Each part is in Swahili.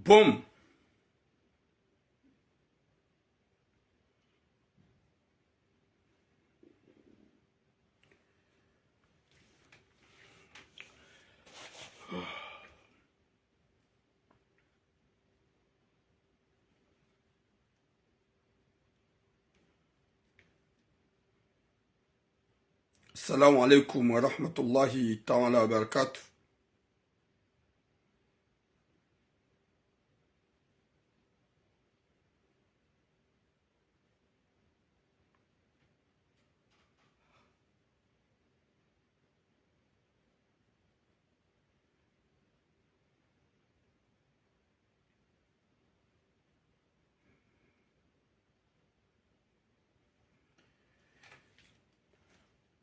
Pom. Assalamu alaikum wa rahmatullahi ta'ala wa barakatuh.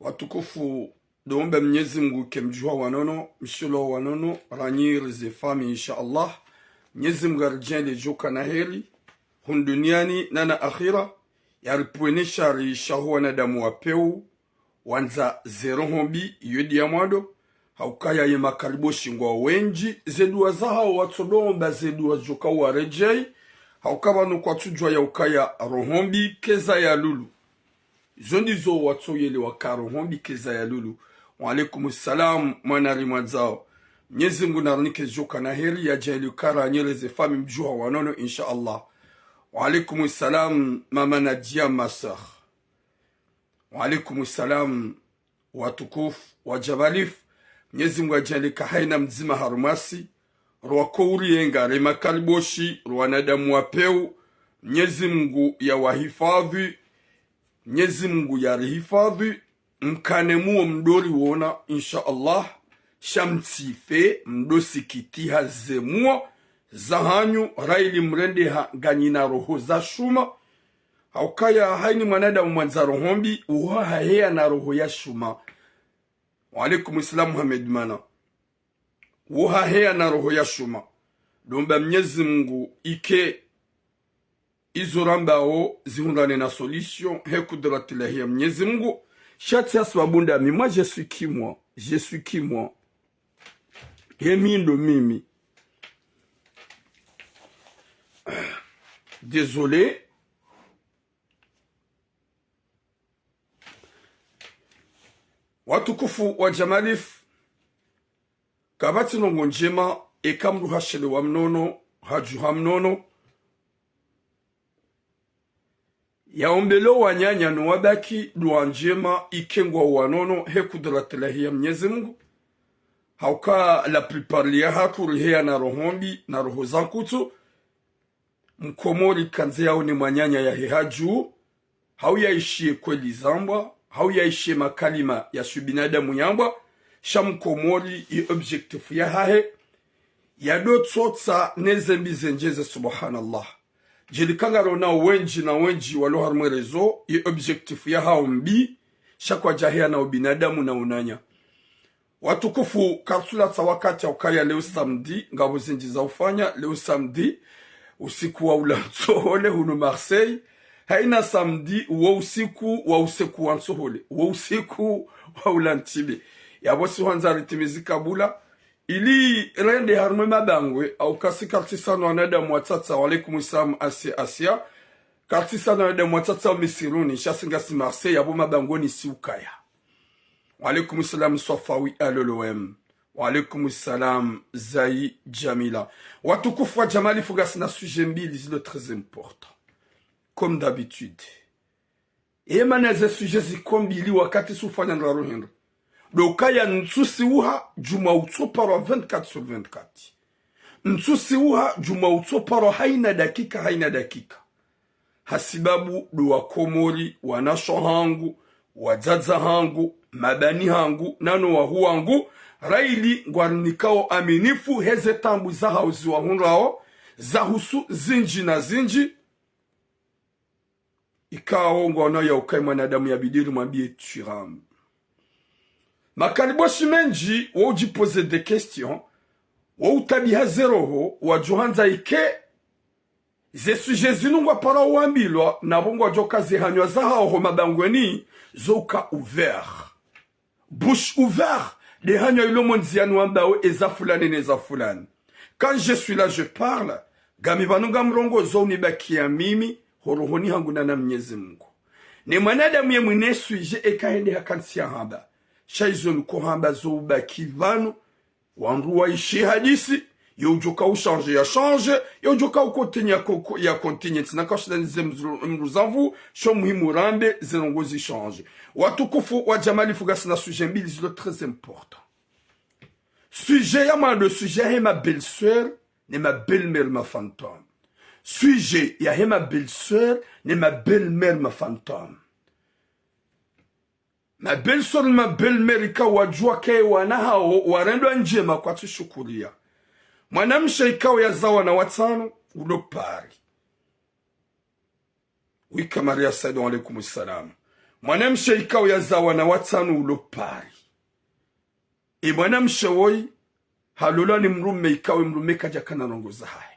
Watukufu doombe Mwenyezi Mungu kemjua wanono mshilo wanono ranyir zefami insha Allah. Mwenyezi Mungu arjende joka na heri hun duniani nana akhira yaripwenesha rishahu wanadamu wapeu wanza zero hombi yodi ya mwado haukaya ye makaribo shingwa wenji zedua zaha watsodomba zedua joka warejei haukabanu kwa tujwa ya ukaya rohombi keza ya lulu zondizo watsoyele wakaro hombi keza ya lulu. Wa alaikum salam mwanari mwazao. Mwenyezi Mungu narnike joka na heri ya jahili kara nyeleze fami mjua wanono insha Allah. Wa alaikum salam mama Nadia Masar. Wa alaikum salam watukufu wajabalif. Mwenyezi Mungu ajali kahaina mzima harumasi rwakouri yenga rema kaliboshi rwanadamu wapeu. Mwenyezi Mungu ya wahifadhi, Mwenyezi Mungu ya rihifadhi mkanemuo mdori wona insha Allah. Shamtife mdosi kitiha zemuo zahanyu raili mrende ganyina roho za shuma haukaya haini mwanadamu mwanza rohombi uha hea na roho ya shuma. Wa alaikum islam Muhammad mana uha hea na roho ya shuma domba Mwenyezi Mungu ike izo rambao zihundane na solution he kudratilahi ya Mwenyezi Mungu. Shati aswabunda mi moi je suis qui moi Yemindo mimi désolé watukufu wa jamalif kabati nongo njema ekamru hashele wa mnono hajuha mnono yaombelo wanyanya no wabaki dua njema ikengwa wanono he kudratilahi ya Mwenyezi Mungu hauka la plupart liya hakurihea na rohombi na roho zankutu mkomori kanze yao ni mwanyanya ya hehaju hau yaishie kweli zambwa hau yaishie makalima ya subinadamu yambwa shamkomori i objectif ya hahe ya dotsotsa nezembi zenjeze subhanallah jelikangaro na wenji walo harmwerezo i objectif ya hao mbi shakwa jahea na ubinadamu na unanya. Watukufu kapsula za wakati ya ukaya leo samedi ngabo zinji za ufanya leo samedi usiku wa ulansohole hunu Marseille haina samedi wa usiku wa nsohole wa usiku wa ulantibe ya bosi wanza ritimizi kabula ili rende harme madangwe au kasi kartisano anada mwatata wa alaikum salam asia kartisano anada mwatata wa misiruni shasingasi Marseille ya bo madangoni si ukaya. Wa alaikum salam Sofawi alolowem. Wa alaikum salam Zayi Jamila. Watukufu wa jamali fugasi na sujet mbili zilo très important. Comme d'habitude. Emaneze sujet zikombili wakati sufanya nraro henry. Dokaya nsusi uha juma utoparo 24/24. Nsusi uha juma utoparo haina dakika. Hasibabu duwa komori wanasho hangu wajaza hangu mabani hangu nano wahu hangu raili ngwarnikao aminifu heze tambu za hauzi wa hunrao za husu zinji na zinji ikao ngwana ya ukai mwanadamu ya bidiru mambie turam makaliboshi menji wa ujipose de question wa utabiha zeroho wa johanza ike ze suje zinungwa para uambilwa na bongo joka zihanywa za hao mabangweni zoka ouvert bouche ouvert de hanywa ilo monzianu ambao ezafulani nezafulani. Quand je suis là je parle gami vanunga mrongozo unibakia mimi horohoni hangu na Mwenyezi Mungu. Ni mwanadamu ye mwine suije ekaende hakansia hamba shaizo nuko hamba zo ubaki vanu wandu waishi hadisi yojoka uchange ya change yojoka ukontenya ya kontinye na kashidanize mruzavu sho muhimu rambe zinongozi change watukufu wa jamali fugasi na sujet mbili zilo très important. Sujet ya le sujet ya ma belle-sœur ni ma belle-mère ma fantôme. Sujet ya ma belle-sœur ni ma belle-mère ma fantôme. Ma belle-sœur ma belle-mère ika wajua kei wana hao warendo njema kwa tushukuria. Mwanamshe ikawa ya zawa na watano ulopari. Wika Maria Saidu alaikum salam. Mwanamshe ikawa ya zawa na watano ulopari. Mwanamshe woi halola ni mrume ikawe mrume kaja kana rongoza hai.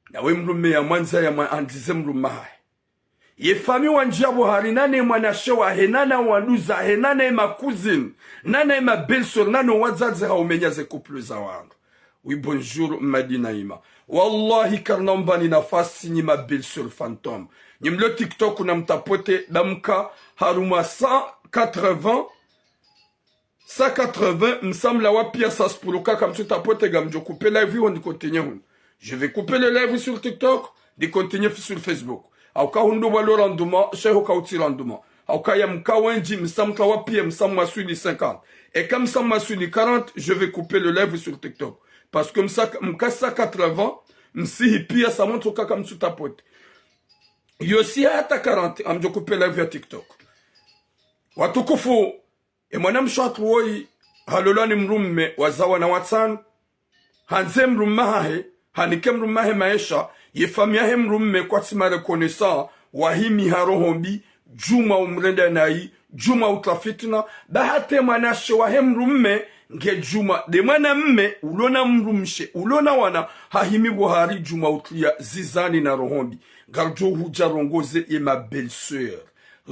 Na we mrume ya mwanza ya andize mrume hai. Ye fami wanjiabo harinane mwanashe wa henana wanduza henana ma cousine nana ma belle-sœur nano wazazi haumenyaze couple za wangu. Oui bonjour Madina Ima. Wallahi karnaomba ni nafasi ni ma belle-sœur fantôme. Nimlo TikTok na mtapote damka haruma 180 msamla wapia saspuluka comme tu tapote gamjo couper live on continue. Je vais couper le live sur TikTok, de continuer sur Facebook. Auka hundo walo rendement, sheho kauti rendement. Auka ya mkawenji msamka wapia msamma suni 50. Et comme msamma suni 40, je vais couper le live sur TikTok. Parce que mkasa 80, msihi pia ça montre ka comme tu tapote. Yosi hata 40, amjo couper live ya TikTok. Watukufu, e mwanamshatu woi halolani mrumme wazawa na watsan hanze mrumme hahe hanike mrumme hahe maesha ye famia he mrumme kwa simare konesa wahimi harohombi juma umrenda nai juma utrafitna bahate manashe wahe mrumme nge juma de mwana mme ulona mrumshe ulona wana hahimi buhari juma utria zizani na rohombi garjo huja rongoze e ma belle-sœur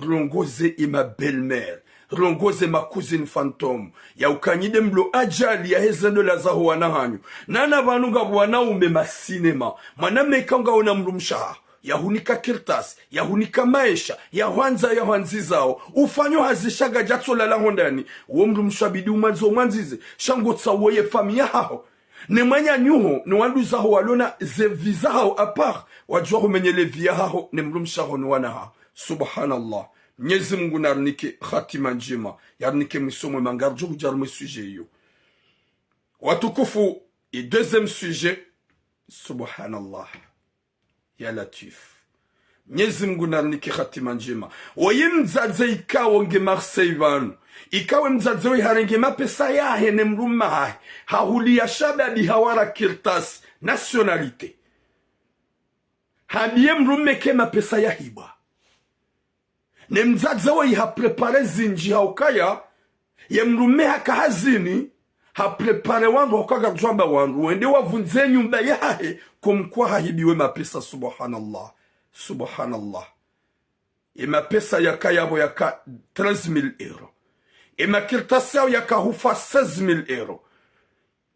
rongoze e ma belle-mère rongoze ma cousine fantôme ya ukanyide mlo ajali ya hezendo la zaho wanahanyu nana vanuga wana ume ma cinema maname kanga ona mrumsha ya hunika kirtas ya hunika maisha ya hwanza ya hwanzizao ufanyo hazishaga jatso la hondani uo mrumsha bidi umanzo mwanzize shango tsawoye famia hao ne manya nyuho ne wanduza ho walona ze visa hao apart wajua humenyele via hao ne mrumsha ho ni wana hao subhanallah. Mwenyezi Mungu narnike khatima njema yarnike misomo mangarjo hujarme sujet yo watukufu. Et deuxième sujet subhanallah ya latif Mwenyezi Mungu narnike khatima njema wayimzaze ikawo nge Marseille vanu ikawe mzaze harenge mapesa yahe ne mruma hahe hahuli ya shababi hawara kirtas nationalité habiye mrume ke mapesa yahiba ne mzazi wa ha prepare zinji haukaya ye mrume hakahazini ha prepare wangu haukaga jwamba wangu wende wavunze nyumba yahe kumkwa hahibiwe mapesa subhanallah subhanallah. E mapesa yakayabo yaka 13,000 euro e makirtasi yao yaka hufa 16,000 euro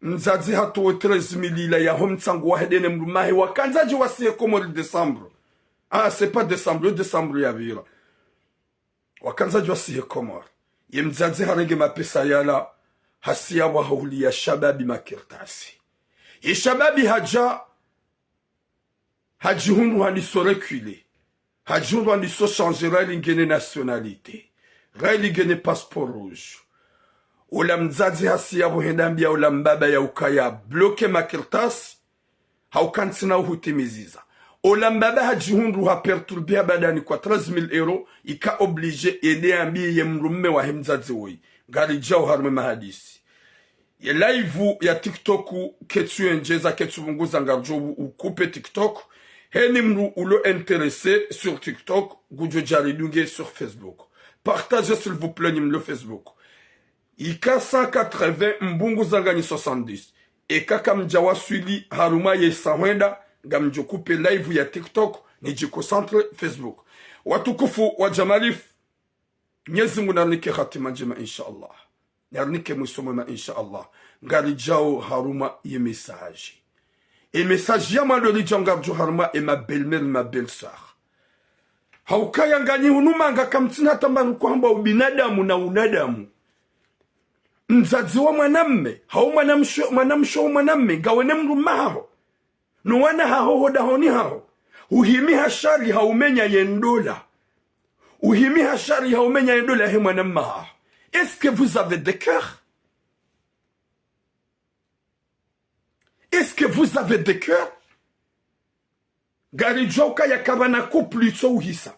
mzazi hatuwe 13,000 ila ya homtsangu wahedene mrumahe wakanzaji wasiye komo décembre. Ah c'est pas décembre ya vira wakanza jwa siye komor ye mzazi harenge mapesa yala hasiya wa huli ya shababi makirtasi ye shababi haji hunu haniso recule haji hunu haniso changer raili ngene nationalité raili ngene passeport rouge ula mzazi hasiya wa hendambia ula mbaba ya ukaya bloke makirtasi haukansina uhutimiziza olambaba hajihundu ha perturbia badani kwa 13,000 euro ika oblige ede ambi ye mrumme wa hemzazi woi gari jao harme mahadisi ye live ya TikTok ketu enjeza ketu bunguza ngarjo ukupe TikTok heni mru ulo intéressé sur TikTok gujo jaridunge sur Facebook partagez s'il vous plaît le Facebook ika 180 mbunguza ngani 70 eka kamjawa swili haruma ye sahwenda gamjo kupe live ya TikTok ni jiko centre Facebook watukufu wa jamalif Mwenyezi Mungu narnike khatima njema inshallah narnike musomo inshallah ngari jao haruma ye message et message ya mandoli jangar joharma et ma belle-mère ma belle-sœur haukaya ngani hunumanga kamtina tambanu kwamba ubinadamu na unadamu mzazi wa mwanamme hau mwanamsho mwanamme gawene mruma hao nuwana hao hoda honi hao uhimi hashari haumenya yendola uhimi hashari haumenya yendola he mwanamme hao. Est-ce que vous avez des cœurs? Est-ce que vous avez des cœurs? Gari joka ya kabana couple itso uhisa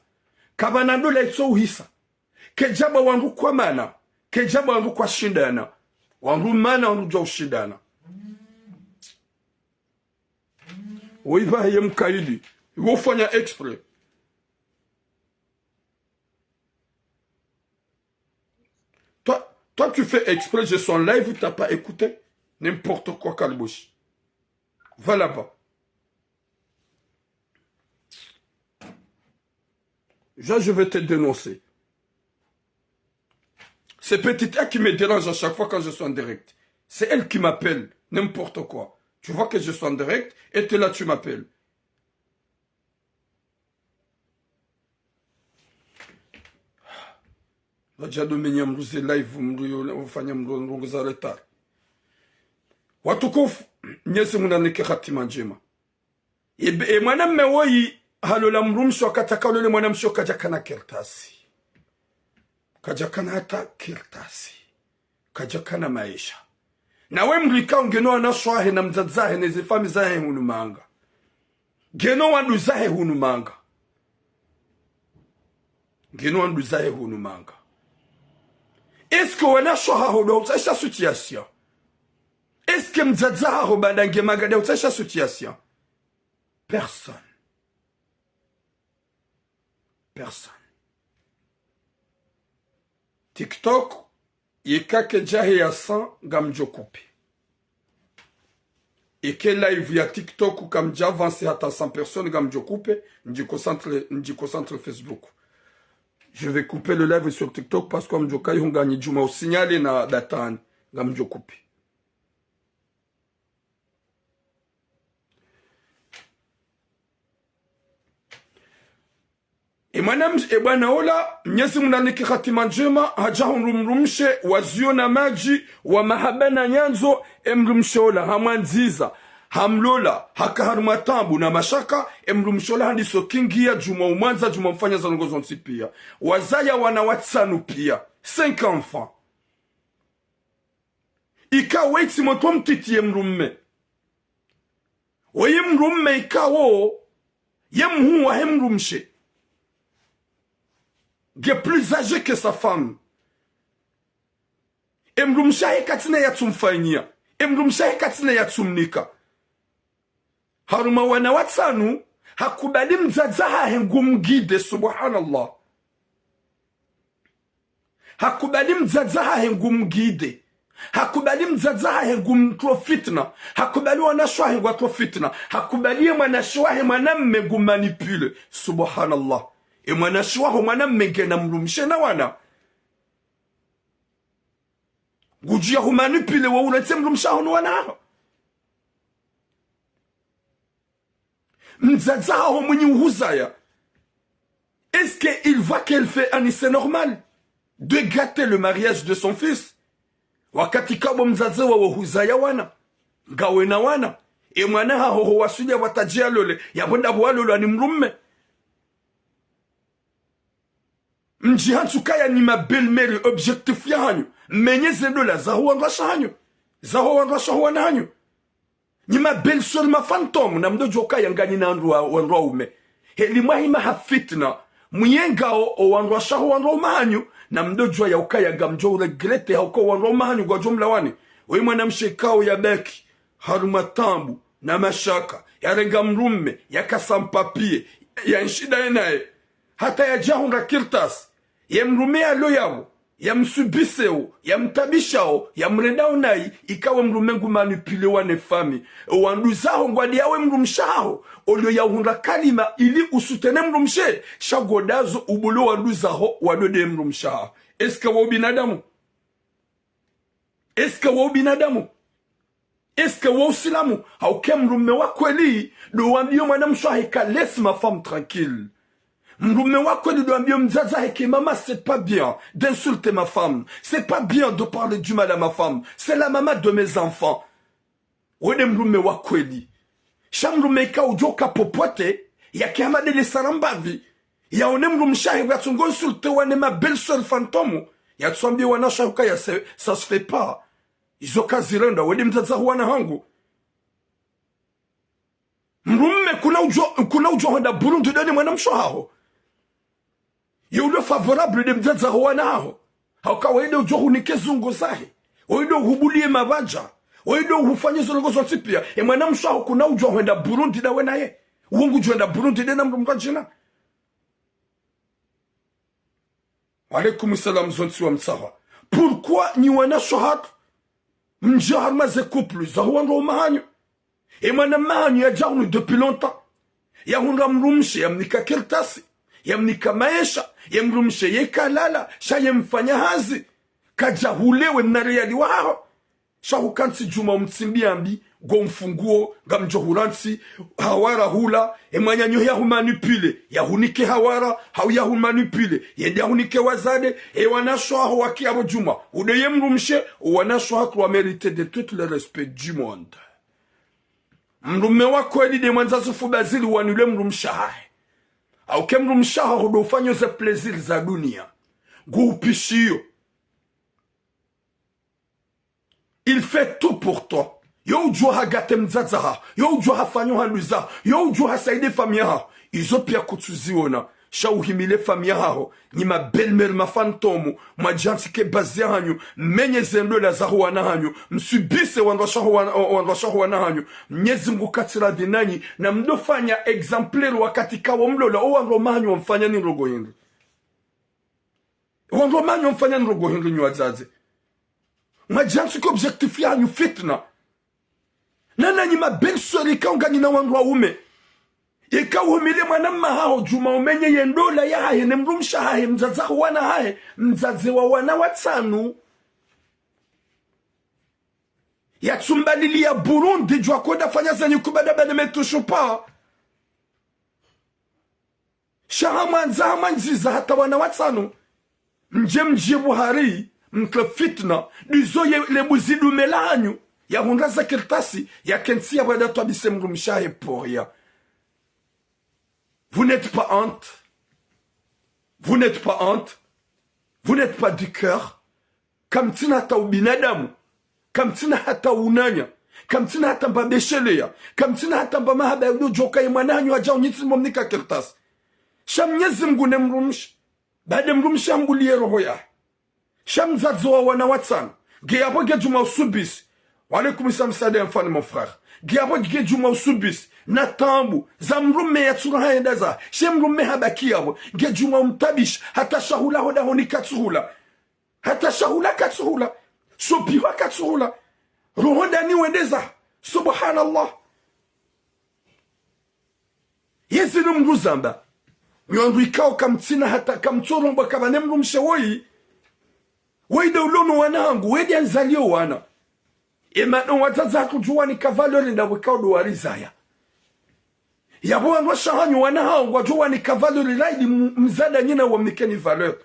kabana dola itso uhisa kejaba wangu kwa mana kejaba wangu kwa shindana wangu mana wangu jo shindana oiva yem kaidi wofanya exprès. Toi tu fais exprès, je suis en live, t'as pas écouté n'importe quoi Kalbouche. Va là-bas. Je vais te dénoncer. C'est petite elle qui me dérange à chaque fois quand je suis en direct. C'est elle qui m'appelle n'importe quoi. Tu vois que je suis en direct et là tu m'appelles. Wajadomenya mruze live ufanya mruza retard. Watukufu nyesi munanike khatima njema. E mwanamme woyi halola mrumsho kataka lole mwanamsho kajakana kirtasi. Kajakana hata kirtasi. Kajakana maisha. Na we mlika ngeno anaswahe na mzazahe na zifami zahe hunumanga. Geno wandu zahe hunumanga. Geno wandu zahe hunumanga. Est-ce que wanaswaha hodo utsasha situation? Est-ce que mzazaha hobandange magade utsasha situation? Personne. Personne. TikTok, yekake jahe ya 100 gamjokupi. Et que live ya TikTok comme déjà avancé à 100 personnes gamjokupi, concentre Facebook. Je vais couper le live sur TikTok parce que mjokai hunganyi juma au signalé na datan gamjokupi. Emanam ebwana ola nyezi munaniki khatima njema hajahumrumrumshe waziona maji wa mahabana nyanzo emrumshola hamwanziza hamlola hakaharumatambu na mashaka emrumshola handi sokingia juma umwanza juma mfanya za longozo nsipia wazaya wana watsanu pia 5 enfants ika weiti moto mtiti emrumme oyemrumme ikawo yemhuwa hemrumshe est plus âgé que sa femme. Emrumshahe katina ya tumfanyia. Emrumshahe katina ya tumnika. Haruma wana watsanu hakubali mzazaha hengumgide subhanallah. Hakubali mzazaha hengumgide. Hakubali mzazaha hengumtrofitna. Hakubali wanashwahe watrofitna. Hakubali wanashwahe mwanamme gumanipule subhanallah. E mwanashuaho mwanamme ngena mrumshe na wana. Gujia humanipile wa ulete mrumshaho na wana. Mzazaho mwenye uhuzaya. Est-ce qu'il voit qu'elle fait un essai normal de gâter le mariage de son fils? Wakati kabo mzaza wa uhuzaya wana. Gawe na wana. E mwanaha hoho wasulia watajia lole. Yabonda walo ni mrumme. Mjihansukaya ni ma belle-mère objectif ya hanyu. Menye zedola zaho wanrasha hanyu. Zaho wanrasha wana hanyu. Ni ma belle-sœur ma fantôme na mdo joka yangani na wanrwa ume. Heli mahima hafitna. Muyengao o wanrasha wanrwa hanyu. Na mdo jwa ya ukaya gamjo regrete hauko wanrwa hanyu kwa jumla wani. Wema na mshekao ya beki. Harumatambu na mashaka. Ya renga mrumme. Ya kasampapie. Ya nshida enae. Hata ya jahunga kirtas. Ya mrumea lo yao, ya msubiseo, ya mtabishao, ya mredao nai, ikawe mrumengu manipule wane fami. Wanduzaho ngwadi yawe mrumshao, olio ya uhunda kalima ili usutene mrumshe, shagodazo ubulo wanduzaho wadode mrumshao. Eska wao binadamu? Eska wao binadamu? Est-ce que wa usilamu hauke mrume wa kweli do wambio mwanamsho heka laisse ma femme tranquille. Mrume wa kweli do wambio mzaza heke mama c'est pas bien d'insulter ma femme. C'est pas bien de parler du mal à ma femme. C'est la maman de mes enfants. Wede mrume wa kweli. Shamrume ka ujoka popote ya kiamadele sarambavi. Ya one mrumshahi wa tungo insulte wane ma belle-sœur fantôme. Ya tsambie wana shahuka ya ça se fait pas. Izoka zirenda wedi mzaza wana hangu. Mrume kuna ujo honda Burundi dani mwanamsho hao. Yudo favorable de mzaza wana hao. Hauka wede ujo hunike zungo zahe. Wede uhubulie mabaja. Wede uhufanye zongo zontipia. Mwanamsho hao kuna ujo honda Burundi da wena ye. Uungu ujo honda Burundi dena mrumka jina. Alaikum salam zonti wa msaha. Pourquoi ni wana shohat? Mjahar maze couple za huandro mahanyo. Mwana mahanyo ya jaunu depuis longtemps. Ya hunra mrumshe ya mnika keltasi. Ya mnika maesha. Ya mrumshe ye kalala. Sha ye mfanya hazi. Kajahulewe mnariadi wao. Sha hukansi juma umtsimbi ambi. Go mfunguo. Gamjohuransi. Hawara hula. Mwanya nyo ya humanipile. Ya hunike hawara. Hau ya humanipile. Ya hunike wazade. Wanasho hao waki abo juma. Ude ye mrumshe. Wanasho hao kwa mérite de tout le respect du monde. Mrume wa kweli de mwanzazu fubazili wanule mrumshahe. Au ke mrumshahe hudofanyo ze plaisir za dunia. Guupishio. Il fait tout pour toi. Yo ujua hagate mzazaha. Yo ujua hafanyo haluza. Yo ujua hasaide famia ha. Izo pia kutuziona. Sha uhimile famia hao. Nima belmer mafantomu. Majantike bazia hanyu. Menye zendo la zahu wana hanyu. Msubise wandoshahu wana hanyu. Mnyezi mkukatira dinani. Na mdofanya exemplaire wakati kawa mlola. O wandromanyu wamfanya ni rogo hindu. Wandromanyu wamfanya ni rogo hindu nyuazaze. Majantike objectifia hanyu fitna. Nana nyima belle-sœur ikaunga nina wandwa ume. Ika uhumile mwanamma hao juma umenye yendola ya hae ne mrumsha hae mzaza wana hae mzaze wa wana watanu. Ya tsumbalili ya Burundi jua koda fanya zanyu kubada bade metushupa. Shahamanza hamanziza hata wana watanu. Mje Buhari mkle fitna dizoye le buzidu melanyu. Ya hunraza kirtasi ya kensi ya wada toa bise mrumshahe poria. Vous n'êtes pas honte. Vous n'êtes pas honte. Vous n'êtes pas du cœur. Kamtina hata ubinadamu. Kamtina hata unanya. Kamtina hata mbabeshelea. Kamtina hata mbamahaba ya udojoka ya mwananyu wajao nyiti mwamnika kirtasi. Shamnyezi mgune mrumsh. Bade mrumsha mbulie roho ya. Shamzadzo wa wana watsan. Geyabo gejuma usubisi. Walaikum salam sada mfani mon frère. Giyabo gejuma usubis na tambu za mrume ya tsuraha endaza. She mrume habaki yabo. Gejuma umtabish hata shahula hoda honi katsuhula. Hata shahula katsuhula. Sopiwa katsuhula. Ruhoda ni wendeza. Subhanallah. Yezilu mruzamba. Nyonrikao kamtsina hata kamtsoromba kabane mrumshe woi. Wede ulono wanangu. Wede anzalio wana. Maintenant wazaza kujua ni kavalori na wikao duwarizaya. Yabo wanwa shahanyu wana hao wajua ni kavalori laidi mzada nyina wa mnikeni valeur.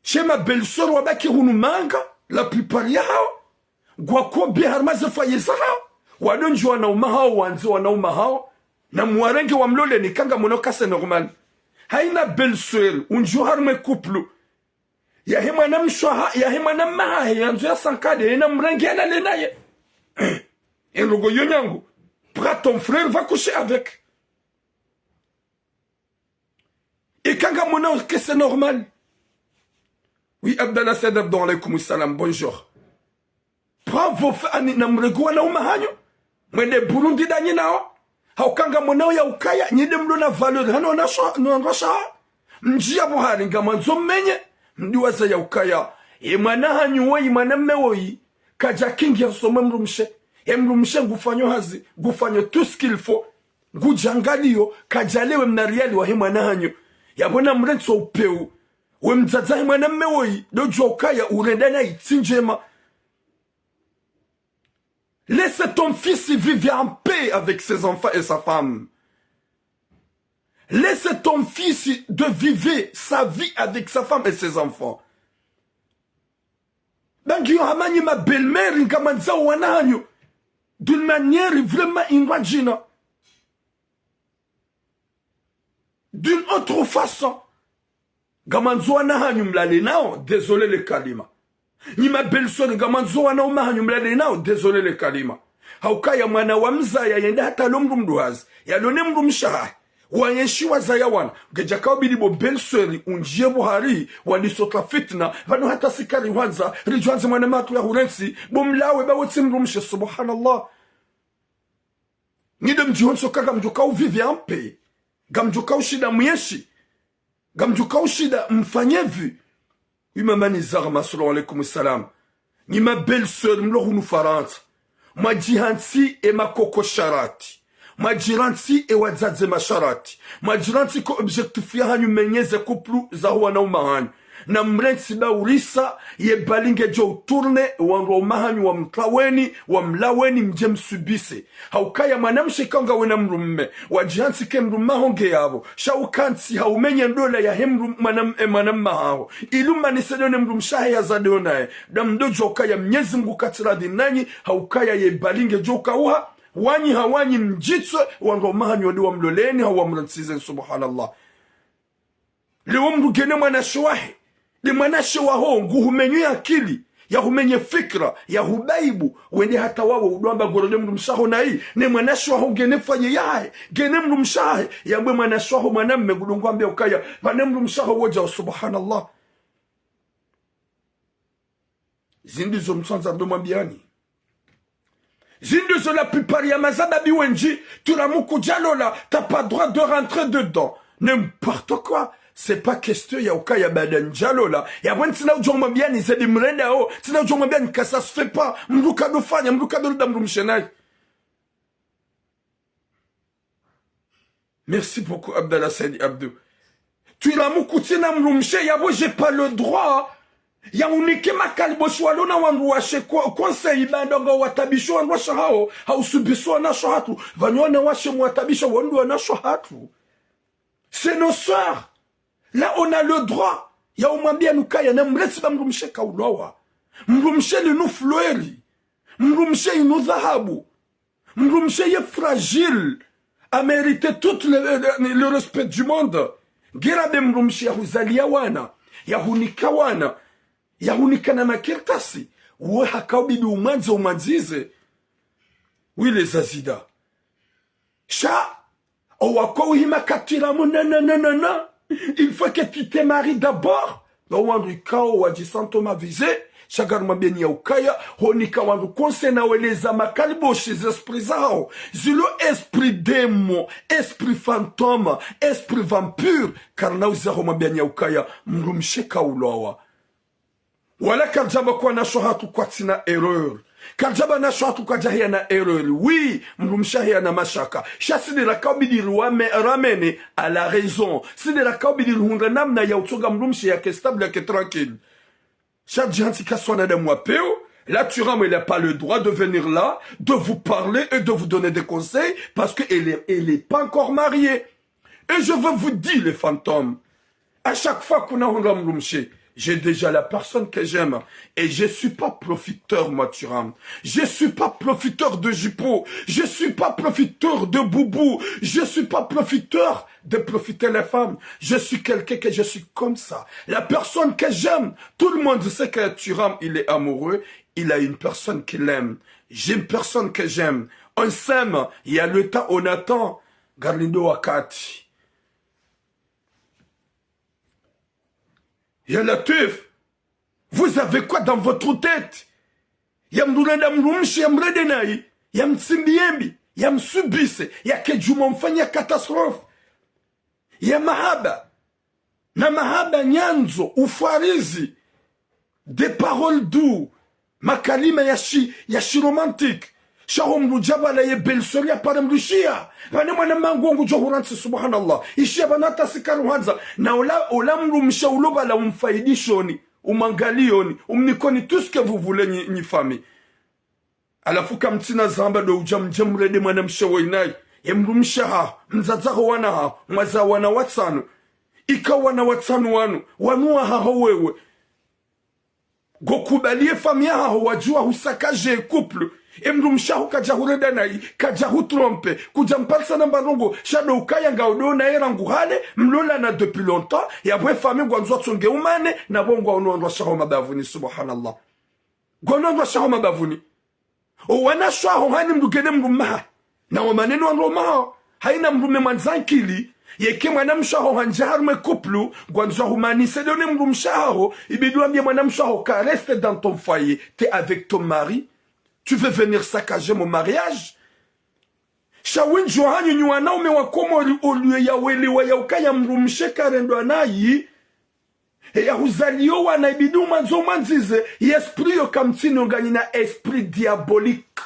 Shema belle-sœur wabaki hunu manga la plupart yao. Gwako biharmaze fayeza hao. Wadonji wanauma hao wanzi wanauma hao. Na mwarenge wa mlole ni kanga monokase normal. Haina belle-sœur unju harme couple. Ya hema na mshwa ya hema na mahe yanzu ya sankade ina mrengi yana lenaye. Enrogo yonyangu. Pra ton frère va coucher avec. Et kanga mona que c'est normal. Oui, Abdallah Said Abdon alaykoum salam, bonjour. Prends vos fans na mrego na umahanyo. Mwende Burundi danyi nao. Haukanga mona ya ukaya nyide mlo na valeur hano na sha. Njia Buhari ngamanzo menye. Mdiwaza ya ukaya. Mwana hanyu woi mwana mewoi. Kaja kingi ya soma mrumshe. Mrumshe ngufanyo hazi. Ngufanyo tout ce qu'il faut. Ngujangalio. Kajalewe mnariali wa mwana hanyu. Yabona mrenso upeu. We mzaza mwana mewoi. Dojo ukaya urendana itinjema. Laisse ton fils vivre en paix avec ses enfants et sa femme. Laisse ton fils de vivre sa vie avec sa femme et ses enfants. Bangi hamani ma belle-mère ingamanza wananyo d'une manière vraiment imagine. D'une autre façon. Gamanzo wanahanyo mlale nao, désolé le kalima. Ni ma belle-sœur gamanzo wana umahanyo mlale nao, désolé le kalima. Haukaya mwana wa mzaya yenda hata lomru mduhazi. Yalone mru mshaha. Wanyeshiwa zaya wana. Gejakawa bilibo belle-sœur unjie buhari. Wanisota fitna. Vanu hata sikari wanza. Rijuanzi mwana matu ya hurensi. Bumlawe ba wotsi mru mshe. Subhanallah. Nide mjihonso kaka mjukau vivi ampe. Gamjukau shida myeshi. Gamjukau shida mfanyevi. Imamani zarma assalamu alaikum salam. Ni ma belle-sœur mlohunu faransa. Majihansi e makoko sharati. Majiransi e wadzadze masharati. Majiransi ko objectif ya hanyu menyeze kuplu za huwa na umahanyu. Na mrensi ba urisa ye balinge jo turne wango umahanyu wa mtlaweni wa mlaweni mje msubise. Haukaya manamshe kanga wena mrumme. Wajihansi ke mrumma honge yabo. Shaukansi haumenye ndola ya hemrum manamma hao. Iluma nisedone mrumshahe ya zadeonaye. Damdojo kaya mnyezi mgu katira dinanyi. Haukaya ye balinge jo kauha. Wanyi hawanyi mjitswe wango mahanyu wadiwa mloleni hawa mransizen subhanallah. Leo mrugene mwanashuwahe. Li mwanashuwaho nguhumenye akili. Ya humenye fikra. Ya hubaibu. Wende hata wawo udwamba gorode mrumshaho na hii. Ne mwanashuwaho gene fanye yae. Gene mrumshahe. Ya mwe mwanashuwaho mwanamme gudungwambia ukaya. Vane mrumshaho waja subhanallah. Zindizo msanza mdomwambiani. Zindizo la plupart ya mazada biwenji. Turamuku jalola. T'as pas droit de rentrer dedans. N'importe quoi. C'est pas question ya ukaya badan jalola. Ya mwen tina ujongwa biani zedi mrenda o. Tina ujongwa biani ka ça se fait pas. Mruka do fanya. Mruka do luda mrumshenai. Merci beaucoup Abdallah Saidi Abdou. Turamuku tina mrumshe yabo j'ai pas le droit. Ya unike makaliboshi walona wangu washe conseil bandonga watabisho wangu washe hao hausubiso wanasho hatu vanyone washe mwatabisho wangu wanasho hatu. C'est nos soeurs. Là on a le droit. Ya umwambia nukaya na mresi ba mrumshe kaulowa. Mrumshe linu flueri. Mrumshe inu dhahabu. Mrumshe ye fragile. A mérité tout le respect du monde. Gira be mrumshe ya huzalia wana. Ya hunika wana. Yahunika na makirtasi. Uwe hakao bibi umanzize. Oui les azida. Cha. Owako uhima katiramu nananana. Il faut que tu te maries d'abord. Wandu kao waji santoma vise. Chagarma beni ya ukaya. Honika wandu konsena weleza makalibo chez esprit zao. Zilo esprit démon. Esprit fantôme. Esprit vampire. Karna uzaho mabeni ya ukaya. Mrumsheka ulowa. Wala karjaba kwa nasho hatu kwa tina erreur. Karjaba nasho hatu kwa jahia na erreur. Oui, mrumshahia na mashaka. Shasini rakabidiru ramene à la raison. Sini rakabidiru hunrenam na ya utoga mrumshi ya ke stable ya ke tranquille. Chaque janti kaswana de moi peo. Là, Turam, il n'a pas le droit de venir là, de vous parler et de vous donner des conseils parce qu'elle est pas encore mariée. Et je veux vous dire, les fantômes, à chaque fois qu'on a un mrumshi, j'ai déjà la personne que j'aime. Et je suis pas profiteur, moi, Turam. Je suis pas profiteur de Jipo. Je suis pas profiteur de Boubou. Je suis pas profiteur de profiter les femmes. Je suis quelqu'un que je suis comme ça. La personne que j'aime, tout le monde sait que Turam, il est amoureux. Il a une personne qu'il aime. J'ai une personne que j'aime. On s'aime. Il y a le temps, on attend. Garlindo Wakati. Ya Latif, vous avez quoi dans votre tête? Yamdulanda mrumshi yamredenai, yamsimbiembi, yamsubise, yakejuma mfanya catastrophe. Ya mahaba, na mahaba nyanzo, ufarizi, des paroles doux, makalima yashi romantique. Shahom Rujaba la ye belle-sœur ya parem Lucia. Vane mwana mangongu johuransi subhanallah. Ishia banata sikaru hanza. Na ola mrumsha uloba la umfaidishoni, umangalioni, umnikoni tout ce que vous voulez ni famille. alafu kamtina zamba do ujamjamrede mwanamsha wainai emrumsha ha mzazaho wana ha mwaza wana watsanu ikawa na watsanu wanua haho wewe gokubalie famia haho wajua husakaje couple emrumsha ho kaja hureda nai kaja hutrompe kuja mpalsa na mbarongo shado ukaya ngaudo na era nguhale mlola na depuis longtemps ya bwe famille gwanzwa tsonge umane na bongo ono shaho mabavuni subhanallah gono shaho mabavuni o wana shwa hani mdugene mrumaha na wamaneno anromaha haina mrume manzankili yeke mwanamshaho hanjaharme kuplu gwanzwa humani sedone mrumshaho ibiduambia mwanamshaho ka reste dans ton foyer t'es avec ton mari tu veux venir saccager mon mariage shawin johanyu nywana ume wakomo oluye ya wele wa ya ukaya mrumshe karendo anayi ya huzalio wana ibidu manzo manzize esprit yo kamtini ongani na esprit diabolique.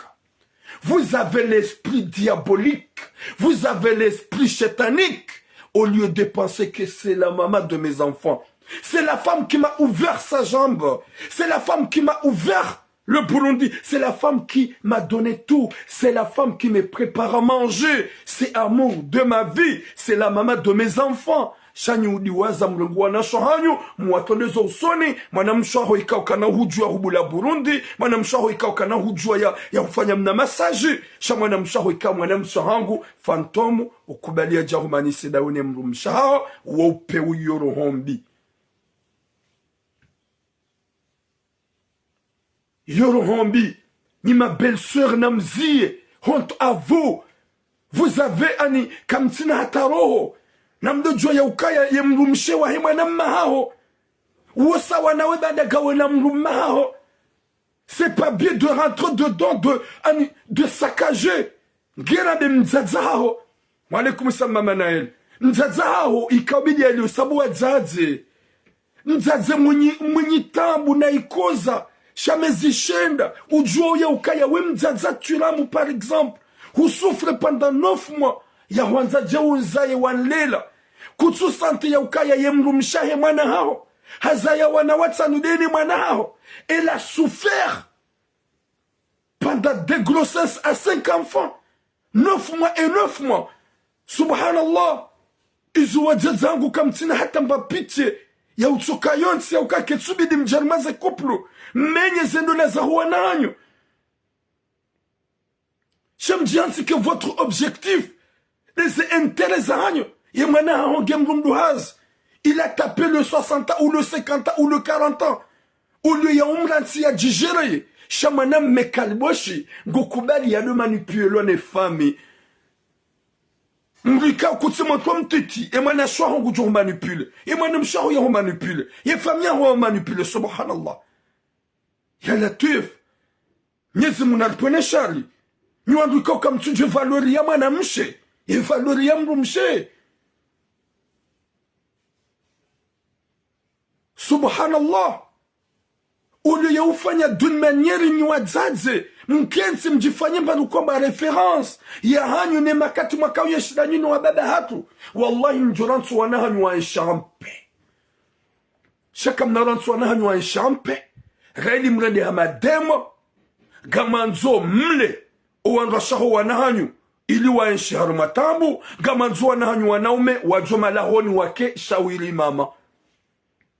Vous avez l'esprit diabolique, vous avez l'esprit chétanique, au lieu de penser que c'est la maman de mes enfants. C'est la femme qui m'a ouvert sa jambe, c'est la femme qui m'a ouvert le Burundi, c'est la femme qui m'a donné tout, c'est la femme qui me prépare à manger, c'est amour de ma vie, c'est la maman de mes enfants. Shanyu udiwaza mlengu wana shohanyu, muwatolezo usoni, mwanamshaho ikaukana hujua hubula Burundi, mwanamshaho ikaukana hujua ya ufanya mna masaji, mwanamshaho ika mwanamshahangu, fantomu, ukubalia jahumani sedaune mrumshaho, wope uyoro hombi. Yoro hombi, ni ma belle-sœur namzie, honte à vous, vous avez ani, kamtina hataroho, namdo jua ya ukaya ye mrumshe wa hima na mahaho. Wosa wanawe badagawe na mrumahaho. C'est pas bien de rentrer dedans, de saccager. Gera de mzazaho. Walaikum salam manael. Mzazaho ikabidi ya liyo sabu wa zaze. Mzaze mwenye tambu na ikoza. Shamezishenda. Ujua ya ukaya we mzaza tulamu par exemple. Who souffre pendant 9 mois. Ya wanza jauza ye wanlela. Kutsu sante ya ukaya ye mrumshahe mwana hao. Hazaya wana watsanudeni mwana hao. Elle a souffert pendant des grossesses à 5 enfants. 9 mois et 9 mois. Subhanallah. Izuwa jazangu kamtina hata mbapiche. Ya utsoka yonsi ya ukake tsubidi mjarmaze kuplu. Menye zendona za huwa nanyo. Shamjiansi que votre objectif les intérêts à Agno. Il a tapé le 60 ans, ou le 50 ans, ou le 40 ans. Ou le yaumransi a digéré. Chamana mekalboshi. Gokubali ya de manipuler les femmes. Mrika kutsema comme titi. Et mana shwa hongu jo manipule. Et mana mshaho ya manipule. Et famille ya manipule. Subhanallah. Ya latif. Nyezi munalpone shari. Nyuanduka comme tu je valori ya mana mshe. Et valori ya mrumshe. Subhanallah. Au lieu ya ufanya d'une manière nyuadzaze. Mkensi mjifanye mbanu kwamba reference. Ya hanyu ne makati makao ya shidanyu wa baba hatu. Wallahi njoransu wanahanyu wa enshampe. Shaka mnaransu wanahanyu wa enshampe. Gaili mrende hamademo. Gamanzo mle. Uwanrashaho wanahanyu. Ili waenshi harumatambu. Gamanzo wanahanyu wanaume. Wajoma lahoni wake shawiri mama.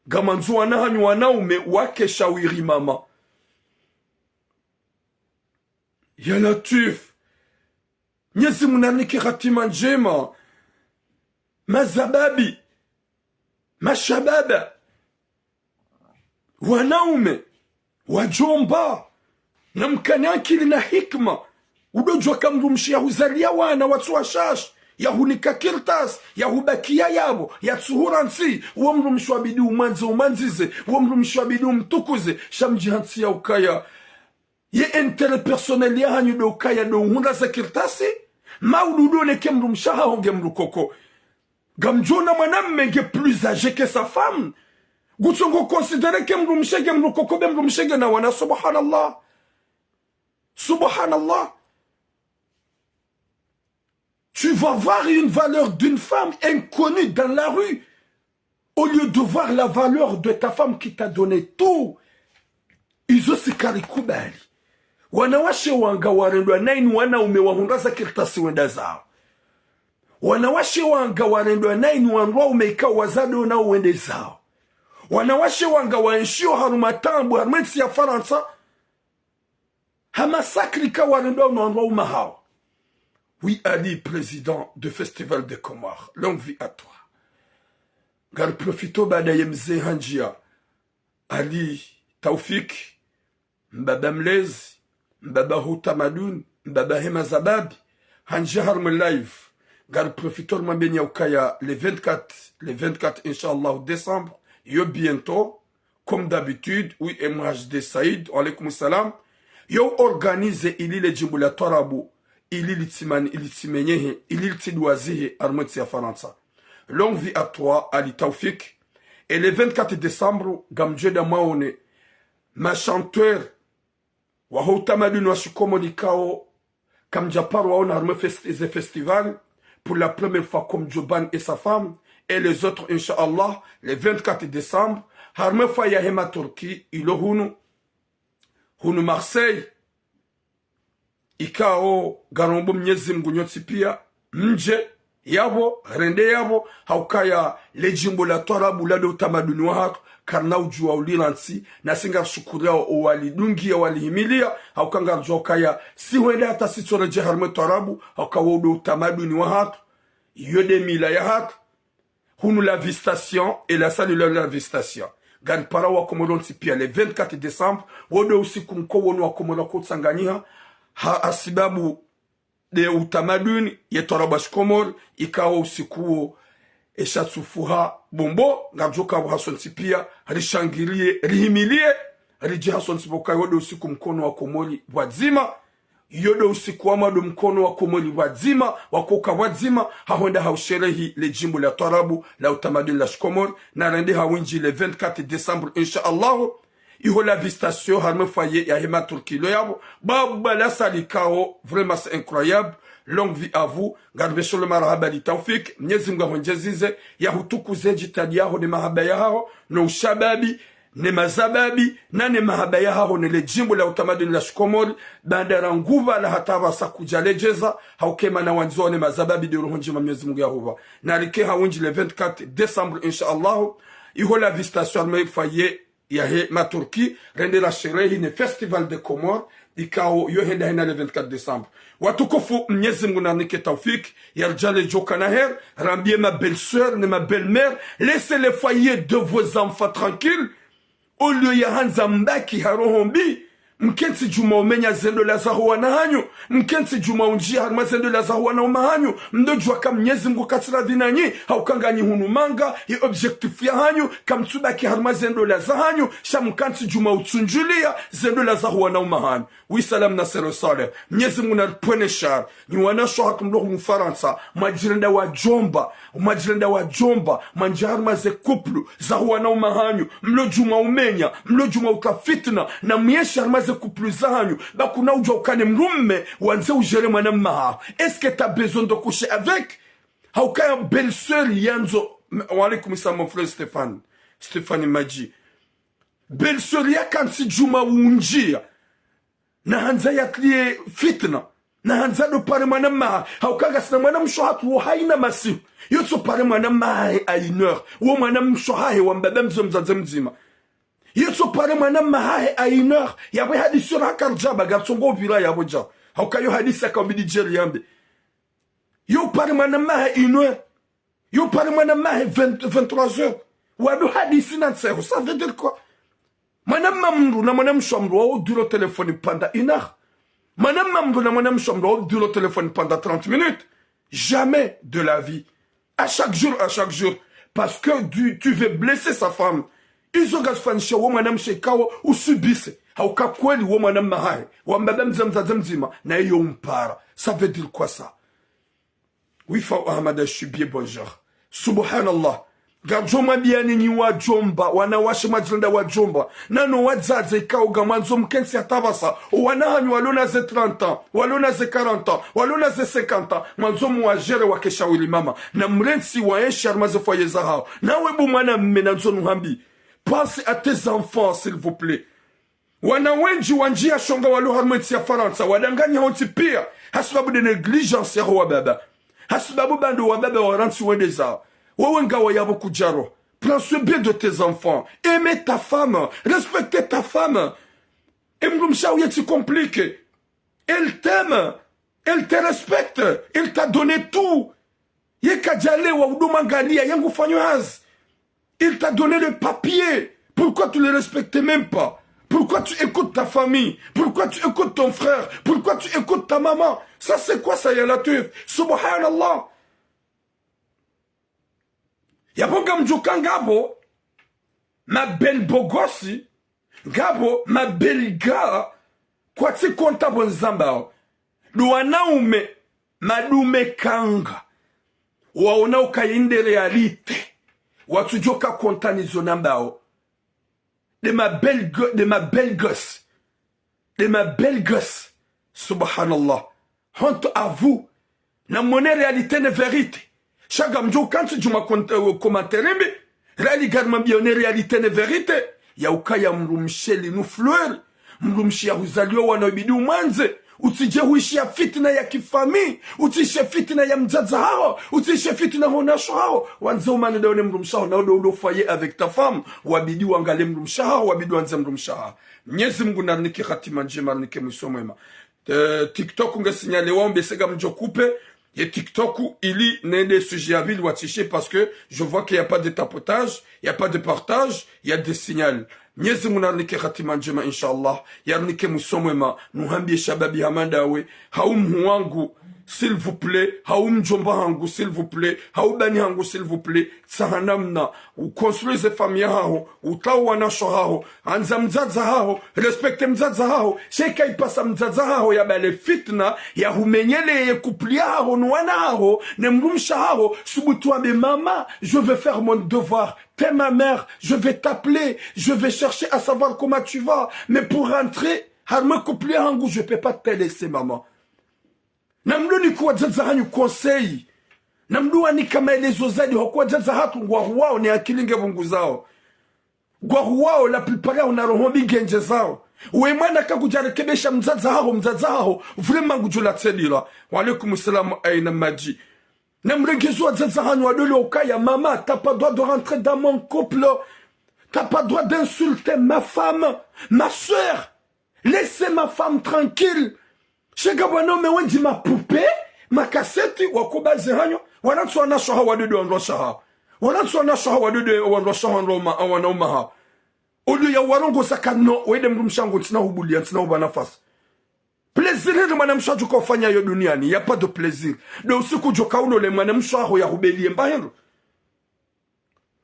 Gamanzo wanahanyu wanaume wake shawiri mama. Ya latif. Nyezi munaniki hatima njema. Mazababi. Mashababa. Wanaume. Wajomba. Na mkanyakili na hikma. Udojwa kamrumshi ya huzalia wana watu wa shash. Ya hunika kirtas. Ya hubakia yabo. Ya tsuhuransi. Uamrumshi wa bidi umanzize. Uamrumshi wa bidi umtukuze. Shamjihansi ya ukaya. Ye intérêt personnel ya hanyu do ukaya do hunda za kirtasi. Maududu ne kemrumshaha honge mrukoko. Gamjona mwanamme ge plus âgé que sa femme. Gutsongo considérer kemrumshege mrukoko be mrumshege na wana subhanallah. Subhanallah. Tu vas voir une valeur d'une femme inconnue dans la rue. Au lieu de voir la valeur de ta femme qui t'a donné tout. Izo sikari kubali. wanawashe wanga warendwa naini wanaume wahundaza kirtasi wenda zao. Wanawashe wanga warendwa naini wanrwa umeika wazado na uwende zao. Wanawashe wanga waenshio harumatambu harmensi ya Faransa hamasakrika warendwa unwanrwa umahao. Oui, Ali, président de Festival des Comores, longue vie à toi. Gar profito bada yemze hanjia Ali Taufik, Mbaba Mlez, Mbaba Hutamadun, Mbaba Hema Zababi, hanjia harme live. Gar profito mwambeni ukaya le 24 Inch'Allah décembre, yo bientôt, comme d'habitude, oui, MHD Saïd, alaykoum salam, yo organise ili le jimbula torabu, ili litimenyehe, ili litidwazihe armeti ya Faransa. Longue vie à toi, Ali Taufik. Et le 24 décembre, Gamjeda Maone, ma chanteur, Wahoutamadun Washikomonikao, Kamjapar Waon Arme Festival, pour la première fois comme Joban et sa femme, et les autres, Inch'Allah, le 24 décembre, Harme Faya Hema Turki, Ilo Hunu Marseille, Ikao, Garombo Mnyezim Gunyotipia, Mje, yabo, rende yabo, haukaya lejimbo la torabu lado utamaduni wako, karna ujua uliransi, na singa shukuria o walidungi ya walihimilia, haukanga rujua kaya, si wende hata sitoreje harme torabu, haukawa udo utamaduni wako, yode mila ya hako, hunu la visitation, et la salle de la visitation. Gani para wakomoron tipia, le 24 décembre, wodo usiku mko wonu wakomoron kutsanganyiha, ha asibabu, de utamaduni yetorabash Komor ikawa usikuo eshatsufuha bombo ngajoka buhasonsi pia rishangilie rihimilie rijihasonsi boka yodo usiku mkono wa Komori wazima yodo usiku amado mkono wa Komori wazima wakoka wazima hahonda hausherehi le jimbo la torabu la utamaduni la Komor na rende hawinji le 24 décembre Inch'Allah. Iho la visitation harme foyer ya Hema Turki lo yabo babu la salikao, vraiment c'est incroyable. Longue vie à vous. Garbe sur le marahaba li Taufik Mwenyezi Mungu ahonjezize ya hutukuze jitadi yaho ne mahaba yaho no shababi ne mazababi na ne mahaba yaho ne le jimbo la utamaduni la Komori bandara nguva la hataba sakujalejeza haukema na wanzo ne mazababi de rohonjima Mwenyezi Mungu Yahova na like hawinji le 24 décembre Inch'Allah. Iho la visitation harme foyer ya Hema Turki rende la sherehi ne festival de Comores ikao yo henda hena le 24 décembre. Watukufu Mwenyezi Mungu na nike Taufik yarjale joka na her rambie ma belle-sœur ne ma belle-mère, laissez le foyer de vos enfants tranquilles au lieu ya hanza mbaki harohombi mkensi juma umenya zendo la zahuwa na hanyu mkensi juma unjia harma zendo la zahuwa na umahanyu mdojua kam Mwenyezi Mungu katira dinanyi haukanganyi hunu manga ya objectif ya hanyu kam tsubaki harma zendo la zahanyu shamkansi juma utsunjulia zendo la zahuwa na umahanyu. Oui, salam na sero sale Mwenyezi Mungu na pwene shar ni wanasho hakumdohu mfaransa majirenda wa jomba manjarma ze kuplu zahuwa na umahanyu mlo juma umenya mlo juma utafitna na myesha harma ze kuplu zahanyu bakuna uja ukane mrumme wanze ujere mwana maha. Est-ce que t'as besoin de coucher avec haukaya belle-sœur yanzo walikum salam mon frère Stéphane Maji belle-sœur ya kansi juma unjia na hanza ya klie fitna na hanza do pare mwana maha haukaga sina mwana mshohatu haina masihu yotso pare mwana maha a une heure uo mwana mshohahe wa mbaba mzomzaze mzima yotso pare mwana maha a une heure yawe hadisi yona hakarjaba gatsongo vila yabo ja haukayo hadisi ya kambidi jeri yambe yo pare mwana maha une heure yo pare mwana maha 23 heures wado hadisi na tsero ça veut dire quoi? Madame Mamdou na madame Chambre au du téléphone pendant une heure. Madame Mamdou na madame Chambre au du téléphone pendant 30 minutes. Jamais de la vie. À chaque jour. Parce que tu veux blesser sa femme. Ils ont gagné ou madame Shekao ou subissent. Au cas kweli ou madame Mahai. Ou madame Zamzazamzima. Na yompara. Ça veut dire quoi ça? Oui, Faou Ahmad, je suis bien bonjour. Subhanallah. Gajoma biani ni wajomba wanawashe majiranda wajomba nano wazaze kao gamanzo mkensi atabasa wanahanyu walona ze 30 ans walona ze 40 ans walona ze 50 ans manzo muwajere wakeshawili mama na mrensi waenshi armaze foye za hao nawe bu mwana mme na nzo nuhambi pense à tes enfants s'il vous plaît wana wengi wanjia shonga walu harmenti ya Faransa wadanganya honti pia hasubabu de negligence ya wababa hasubabu bando wababa waranti wende zao wawenga wayabo kujaro. Prends soin bien de tes enfants, aimez ta femme, respectez ta femme. Et mrumsha yeti complique. Elle t'aime, elle te respecte, elle t'a donné tout. Yekadjale wa udumangalia yangu fanyoaz. Il t'a donné le papier. Pourquoi tu ne le respectes même pas? Pourquoi tu écoutes ta famille? Pourquoi tu écoutes ton frère? Pourquoi tu écoutes ta maman? Ça c'est quoi ça, Yalatif? Subhanallah. Yaboga mjuka ngabo, ma belle bogosi, ngabo, ma belle gars, kwa ti konta bonzambao. Luanaume, madume kanga. Waona ukayinde realite. Watujoka konta nizo nambao. De ma belle gosse. De ma belle gosse. Subhanallah. Honte à vous. Na monnaie réalité ne vérité. Chaque mjo quand tu m'as commentaire mais réalité garma bien réalité ne vérité. Ya ukaya mrumsheli nu fleur. Mrumshia uzalio wanabidi umanze. Utije huishia fitna ya kifami, utishe fitna ya mzaza hao, utishe fitna honasho hao. Wanze umane daone mrumsha hao, na udo foyer avec ta femme, wabidi wangale mrumsha hao, wabidi wanze mrumsha hao. Mwenyezi Mungu narnike khatima njema, narnike mwiso mwema. TikTok unge signale wambe sega mjokupe, et TikTok ili nende sujet à ville watiché parce que je vois qu'il n'y a pas de tapotage, il n'y a pas de partage, il y a des signaux. Mwenyezi Mungu narnike khatima njema inshallah, yarnike musomwema, nuhambie shababi hamandawe, haum wangu s'il vous plaît, haum jomba hangu s'il vous plaît, haubani hangu s'il vous plaît, sahanamna, ou construise famille hao, ou tawana sho hao, anza mzaza hao, respecte mzaza hao, sheka ipasa mzaza hao ya bale fitna, ya humenyele ye kuplia hao, nuana hao, ne mrumsha hao, subutua be mama, je veux faire mon devoir, t'es ma mère, je vais t'appeler, je vais chercher à savoir comment tu vas, mais pour rentrer, harme kuplia hangu, je peux pas te laisser maman. Namdu ni kuwa zaza hanyu konsei. Namdu ni kama elezo zaidi hakuwa zaza hatu ngwahuwao ni akilinge bungu zao. Ngwahuwao la plupart yao na rohombi genje zao. Uemana kakujarekebesha mzaza hao, vrema ngujula tselila. Wa alaikum salam aina maji. Namrengezo zaza hanyu wadole okaya, mama, t'as pas droit de rentrer dans mon couple. T'as pas droit d'insulter ma femme, ma soeur. Laissez ma femme tranquille. Shega bwana me wenji mapupe, makaseti, wakubazi hanyo, wanatsu wanasho hawa wadudu wanrosha ha. Wanatsu wanasho hawa wadudu wanrosha wanauma ha. Olu ya warongo saka no, wede mrumshango tina hubulia, tina hubanafas. Plaisir ni mwanamsha juka ufanya yo duniani, ya pa de plaisir. Do usiku joka ulo le mwanamsha ho ya hubelie mbahendo.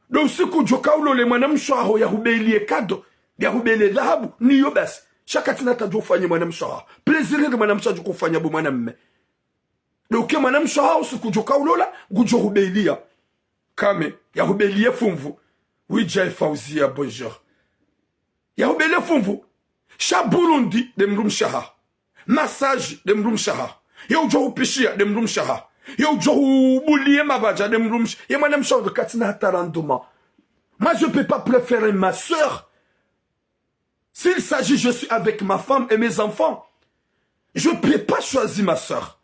Do usiku joka ulo le mwanamsha ho ya hubelie kado, ya hubelie dhahabu, ni yo basi. Shaka tina tajua ufanye mwanamsha. Pleziri ni mwanamsha juka ufanya bu mwanamme. Leuke mwanamsha usiku joka ulola, gujo hubelia. Kame, ya hubelie fumvu. Wija Fauzia bonjour. Ya hubelie fumvu. Sha Burundi de mrumshaha. Massage de mrumshaha. Ya ujo hupishia de mrumshaha. Ya ujo hubulie mabaja de mrumshaha. Ya mwanamsha de katina hataranduma. Moi je peux pas préférer ma soeur. S'il s'agit, je suis avec ma femme et mes enfants. Je ne peux pas choisir ma soeur.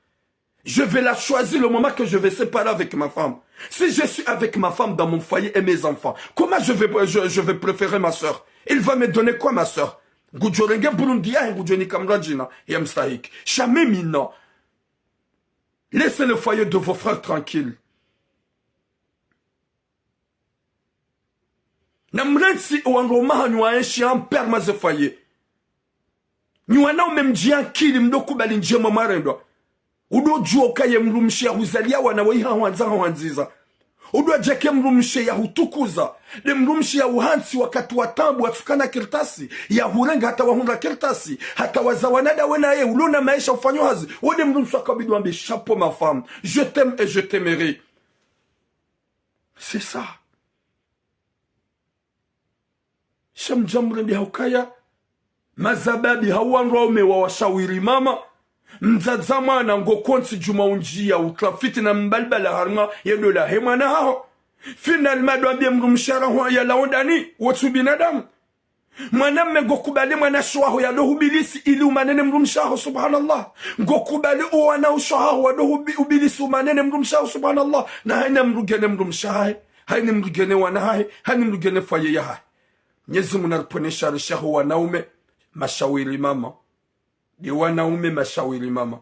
Je vais la choisir le moment que je vais séparer avec ma femme. Si je suis avec ma femme dans mon foyer et mes enfants, comment je vais préférer ma soeur? Il va me donner quoi, ma soeur? Gujorenge Burundia et Gujoni Kamrajina et Amstahik. Jamais mina. Laissez le foyer de vos frères tranquilles. Namrensi uangoma nywaeshi amperma ze foyer. Nywana umemjia kili mdoku bali njema marendo. Udo juoka ye mrumshia huzalia wana waiha wanziza. Udo jeke mrumshia ya hutukuza. De mrumshia uhansi wakati watambu watukana kirtasi. Ya hurenga hata wahunga kirtasi. Hata wazawanada wena ye ulona maisha ufanyo hazi. Ode mrumshia kabidu ambi chapeau ma femme. Je t'aime et je t'aimerai. C'est ça. Shamjamrendi haukaya. Mazababi hawanraume wa washawiri mama. Mzazama na ngokonsi juma unjia utrafiti na mbalbala harma yedo la hemana hao. Finalement doambia mrumshara huwa ya laondani watu binadamu. mwanamme ngokubali mwana shwaho ya dohu bilisi ili umanene mrumshaho subhanallah. Ngokubali uwana ushwaho wa dohu ubilisi umanene mrumshaho subhanallah. Na haina mrugene mrumshahe, haina mrugene wanahe, haina mrugene faye yahe. Nyezi munariponesha rishaho wanaume mashawiri mama. Di wanaume mashawiri mama.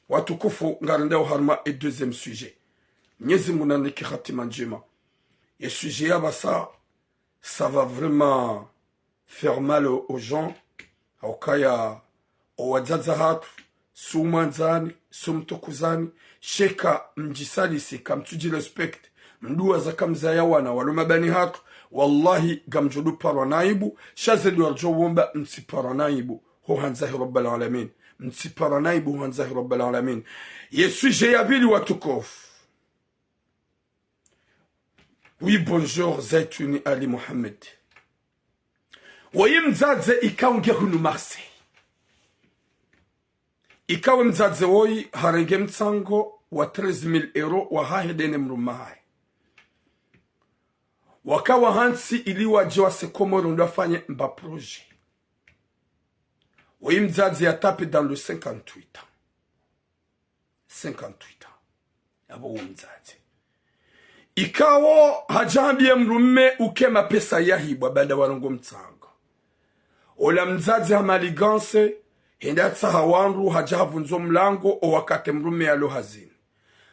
Watukufu ngarendeo harma et deuxième sujet. Nyezi munaniki khatima njema. Et sujet yaba ça va vraiment faire mal aux gens. Aukaya owadzaza hatu, sumanzani, sumtokuzani, sheka mjisalisi kamtuji respect, mdua za kamzaya wana walumabani hatu, wallahi gamjudu paranaibu, shazeli warjo womba msi paranaibu, ho hanzahi rabbal alamin. Msi paranaibu ho hanzahi rabbal alamin. Yesu jayabili watukofu. Oui, bonjour, Zaitouni Ali Mohamed. Woye mzaze ikaw ngehunu Marseille. Ikaw mzaze woyi harenge mtsango wa 13,000 euro wa hahedene mrumahay. Wakawa hansi ili wajiwa sekomoro ndafanye mba projet. Woye mzaze ya tape dans le 58 ans. 58 ans. Yabo mzaze. Ikawo hajambie mrume ukema pesa yahibwa baada warongo mtsango. Ola mzazi hamaliganse, hendatsa hawanru hajahavunzo mlango o wakate mrume ya lohazini.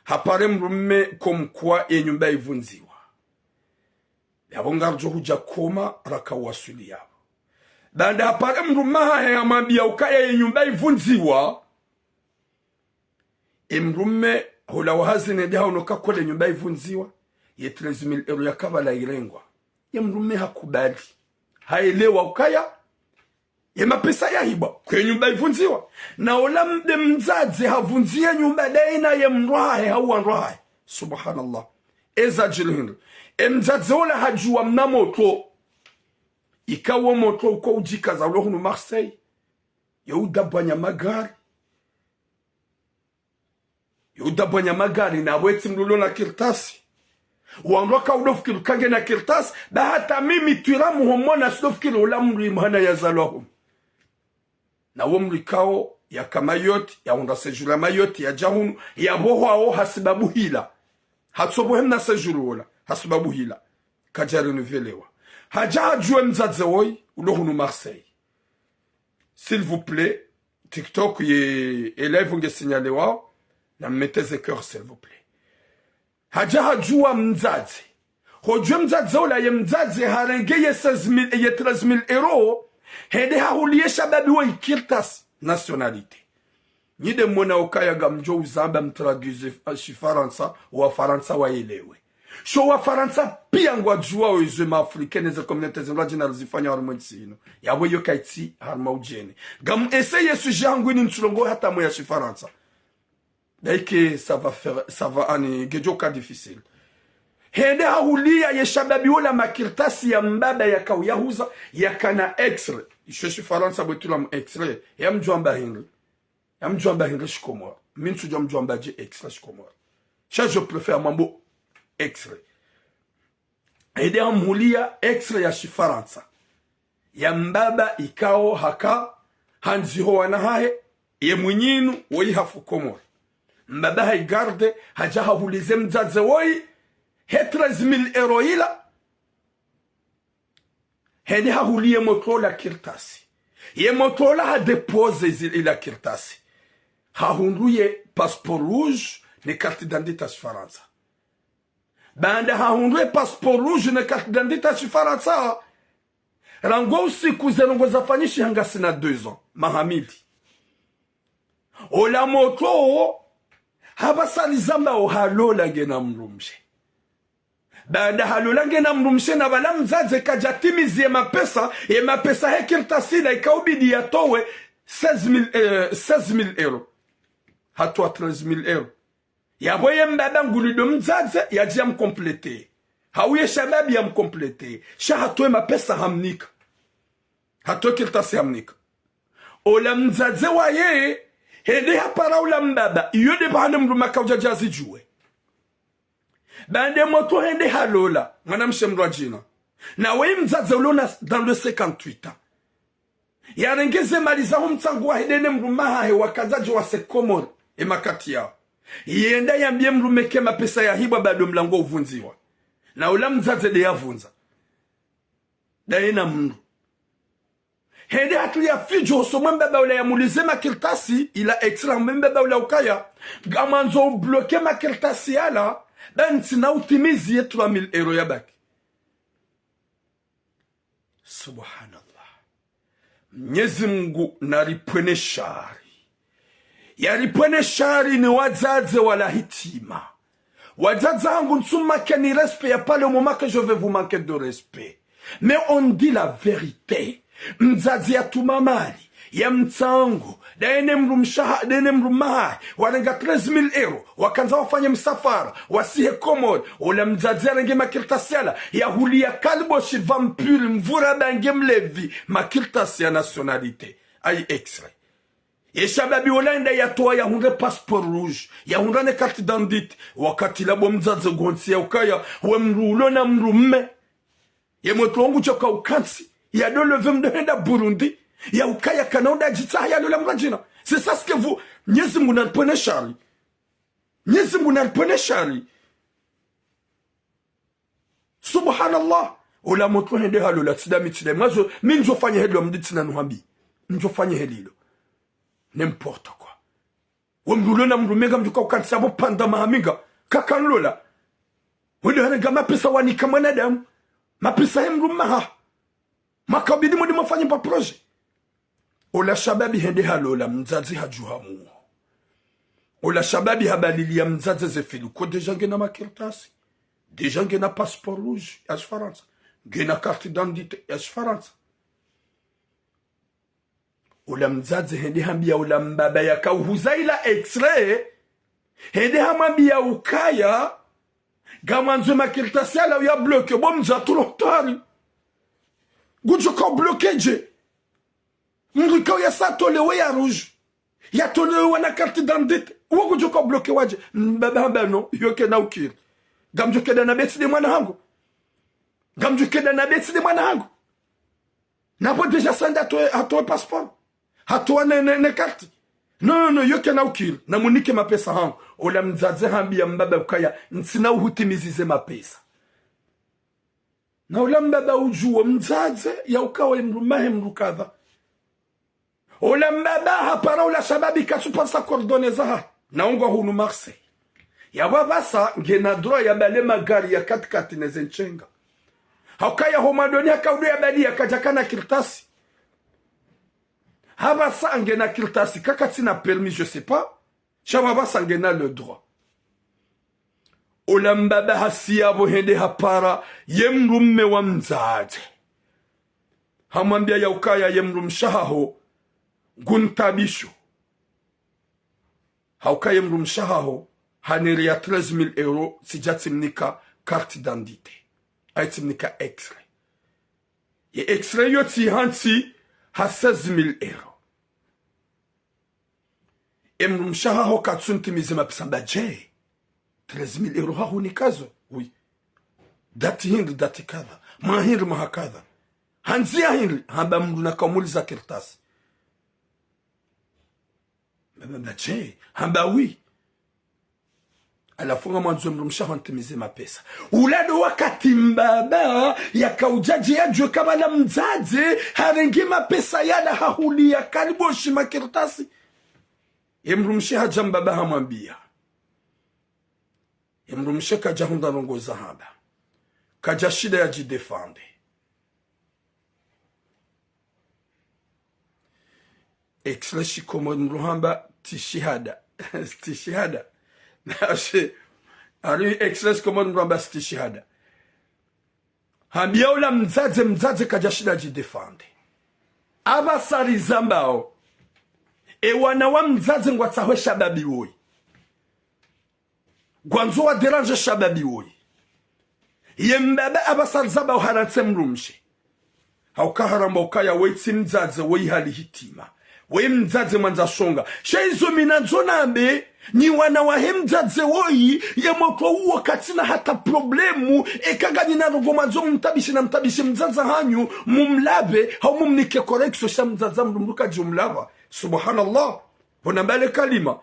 Hapare mrume komkwa ye nyumba ivunziwa. Yabongarjo huja koma raka wasuli yabo. Banda hapare mrume ya mambia ukaya ye nyumba ivunziwa. Mrume hula wahazini diha unoka kole nyumba ivunziwa. Ye 13,000 euro ya kabala irengwa. Ye mrume hakubali. Haelewa ukaya. Ye mapesa ya hiba kwe nyumba ivunziwa. Na ola mde mzazi havunzia nyumba daina ye mrahe hawa mrahe. Subhanallah. Eza jilhindu. Mzazi ola hajua mna moto. Ikawa moto uko ujikaza ulohunu Marseille. Yeudabanya magari. Yeudabanya magari na weti mlulo na kirtasi. Wanroka udofikiri kange na kirtasi. Bahata mimi tuiramu homona sidofikiri ula mri mhana ya zalohum. Na womri kao ya kamayoti, ya onda sejula mayoti, ya jahunu, ya boho ao hasibabu hila. Hatsobohem na sejulu ola, hasibabu hila. Kajari nuvelewa. Haja jue mzaze woi, ulohunu Marseille. S'il vous plaît, TikTok ye élève unge signale wao, na mmeteze cœur s'il vous plaît. Haja jua mzaze. Hojue mzaze ola ye mzaze harenge ye 13,000 euro, hede hahulie shababi wa ikirtas nationalite. Nide mwena ukaya gamjo uzamba mtraduze shifaransa wa faransa wa elewe. Sho wa faransa pia ngwa jua wezema afrikene ze komunete zemlaji na rizifanya harumwensi ino. Yawe yoka iti harma ujene. Gam eseye suje hangwini mtulongo hata mwe ya shifaransa. Daike ça va ani gejoka difficile. Hede hahulia ye shababi wala makirtasi ya mbaba ya kaw yahuza ya kana extra. Je suis faransa bwetula mu extra. Ya mjwamba Henry. Ya mjwamba Henry shikomora. Mintu jo mjwamba je extra shikomora. Cha je préfère mambo extra. Hede hamulia extra ya shifaransa. Ya mbaba ikao haka hanziho wanahahe ye mwinyinu woyi hafu komora. Mbaba haigarde haja hahulize mzaze woyi he 13,000 euro ila. Hede hahulie motola kirtasi. Ye motola ha depose ila kirtasi. Hahunduye passeport rouge ne carte d'identité Faransa. Banda hahunduye passeport rouge ne carte d'identité Faransa. Rango usiku zenongo zafanyishi hangasi na 2 ans. Mahamidi. Ola moto habasali zamba o halola gena mrumshe. Banda halolange na mrumshe na bala mzaze kajatimizie mapesa ye mapesa hekirtasila ikaubidi yatowe 16,000 euro. Hatwa 13,000 euro. Yaboye mbaba ngulido mzaze yaji mkomplete. Hauye shababi ya mkomplete. Sha hatowe mapesa hamnika. Hatowe kirtasi hamnika. Ola mzaze wa ye hede hapara ula mbaba yode bahane mruma kauja jazi juwe. Bande moto hende halola. Mwana mshemrwa jina. na we mzazi ulona dans le 58 ans yarengeze maliza mtsangu wa hedene mrumaha he wakazaji wa sekomor emakati yao yenda yambie mrumeke mapesa ya hibwa bado mlango uvunziwa na ula mzazi de yavunza daina mru hende hatu ya fijo so mbaba ula ya mulize makiltasi ila extra mbaba ula ukaya gamanzo bloke makiltasi yala ben tina utimizi 3000 euro ya baki. Subhanallah. Mwenyezi Mungu naripwene shari. Yaripwene shari ni wazaze wala hitima. Wazaze hangu nsumake ni respect ya pale au moment que je vais vous manquer de respect. Mais on dit la vérité. Mzazi ya tumamali. Ya mtangu. Daene mrumaha. Warenga 13,000 euro. Wakanza wafanya msafara. Wasihe komod. Ola mzazi ya renge makiltasiala. Ya huli ya kalboshi vampuri. Mvura bange mlevi. Makiltasi ya nationalité. Aïe extrait. Et shababi olanda ya toa ya hunde passeport rouge. Ya hundane carte d'identité. Wakati labo mzazi gonsi ya ukaya. We mrulo na mrume. Ye motrongu choka ukansi. Ya dole vim de henda Burundi. Ya ukaya kanaoda jita ya lola mrajina. C'est ça ce que vous... Nyezi muna pwene shari. Nyezi muna pwene shari. Subhanallah. Ola motro hende halola tidami tidami. Mazo, mi njo fanye helo mditina nuhambi. Njo fanye helilo. N'importe quoi. Wamrulo na mrumega mjuka ukansabo panda mahaminga. Kakan lola. Wende hanega mapisa wanika mwanadamu. Mapisa hemrumaha. Makabidi mwadi mafanye pa proje. Ola shababi hende halola mzazi hajuhamu. Ola shababi habalilia mzazi zefilu. Ko deja ngena makirtasi. Deja ngena passeport rouge. Yas Faransa. Ngena carte d'identité. Yas Faransa. Ola mzazi hende hambia ola mbaba yaka uhuzaila extrait. Hende hamambia ukaya. Gamanzo makirtasi ala uya bloke. Bo mzatu lotari. Gujuka bloke je. Mrikao ya sa tolewe ya rouge. Ya tolewe na carte d'identité. Uwa gujuka bloke waje. Mbaba hamba no. Yoke na ukiri. Gamjuke da na beti de mwana hangu. Gamjuke da na beti de mwana hangu. Napo deja sanda hatoe passeport. Hatoe ne carte. No, yoke na ukiri. Na munike mapesa hangu. Ola mzaze hambi ya mbaba ukaya. Nsina uhutimizize mapesa. Na ula mbaba ujuwa mzaze ya ukawa mrumahe mrukadha. Ola mbaba hapara ula shababi kachupasa kordonezaha. Na unga hunu Marseille. Ya wabasa ngena droit ya bale magari ya katikati nezenchenga. Haukaya homadoni hakaudu ya bali ya kajakana kirtasi. Habasa ngena kirtasi kakati na permis je sais pas. Shababasa ngena le droit. Ola mbaba hasiyabo hende hapara yemrumme wa mzaze. Hamambia ya ukaya yemrumshahaho guntabisho. Haukaya yemrumshahaho haneri ya 13,000 euro sijatimnika carte d'identité. Aitimnika extrait. Ye extrait yoti hansi ha 16,000 euro. Emrumshahaho katsuntimize mapsamba je. 13,000 euro hahu ni kazo. Oui. Dati hindi dati kadha. Mahiri mahakadha. Hanzia hindi. Hamba mdu na kamuliza kirtasi. Mbaba je. Hamba oui. Alafunga mwanzo mrumshaho ntimize mapesa. Ulado wakati mbaba ya kaujaji ya jwe kabala mzazi. Harengi mapesa yada hahuli ya kaliboshi makirtasi. Mrumshaha jambaba hamambia. Mrumshe kaja hunda rongo zahaba. Kaja shida ya jidefande. Exleshi komo mruhamba tishihada. Tishihada. Ari exleshi komo mruhamba tishihada. Hambia ula mzaze kaja shida ya jidefande. Aba sari zambao. Wana wa mzaze ngwatsawe shababi woi. Gwanzo wa derange shababi woi. Yembaba abasal zaba uharatse mrumshi. Haukaharamba ukaya weitsi mzaze wei hali hitima. Wei mzaze manza shonga. Shaizo minanzo nambe. ni wana wahemdadze woyi ya mwako uwa katina hata problemu ekaga nina rogoma zo mtabishe mzaza hanyu mumlabe hau mumnike korekso sha mzaza mrumruka jumlava subhanallah honambale kalima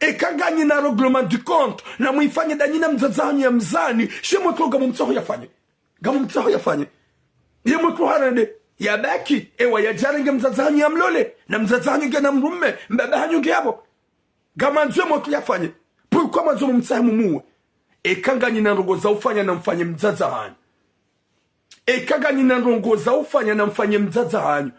ekaga nina reglement du compte na muifanye danina mzaza hanyu ya mzani she mwako gamu mtsaho yafanye ya mwako harande ya baki ewa ya jarenge mzaza hanyu ya mlole na mzaza hanyu gena mrumme mbaba hanyu geabo gamanzwe mwako yafanye pourquoi mwanzo mumtsahe mumuwe ekaga nina rongoza ufanya na mfanye mzaza hanyu ekaga nina rongoza ufanya na mfanye mzaza hanyu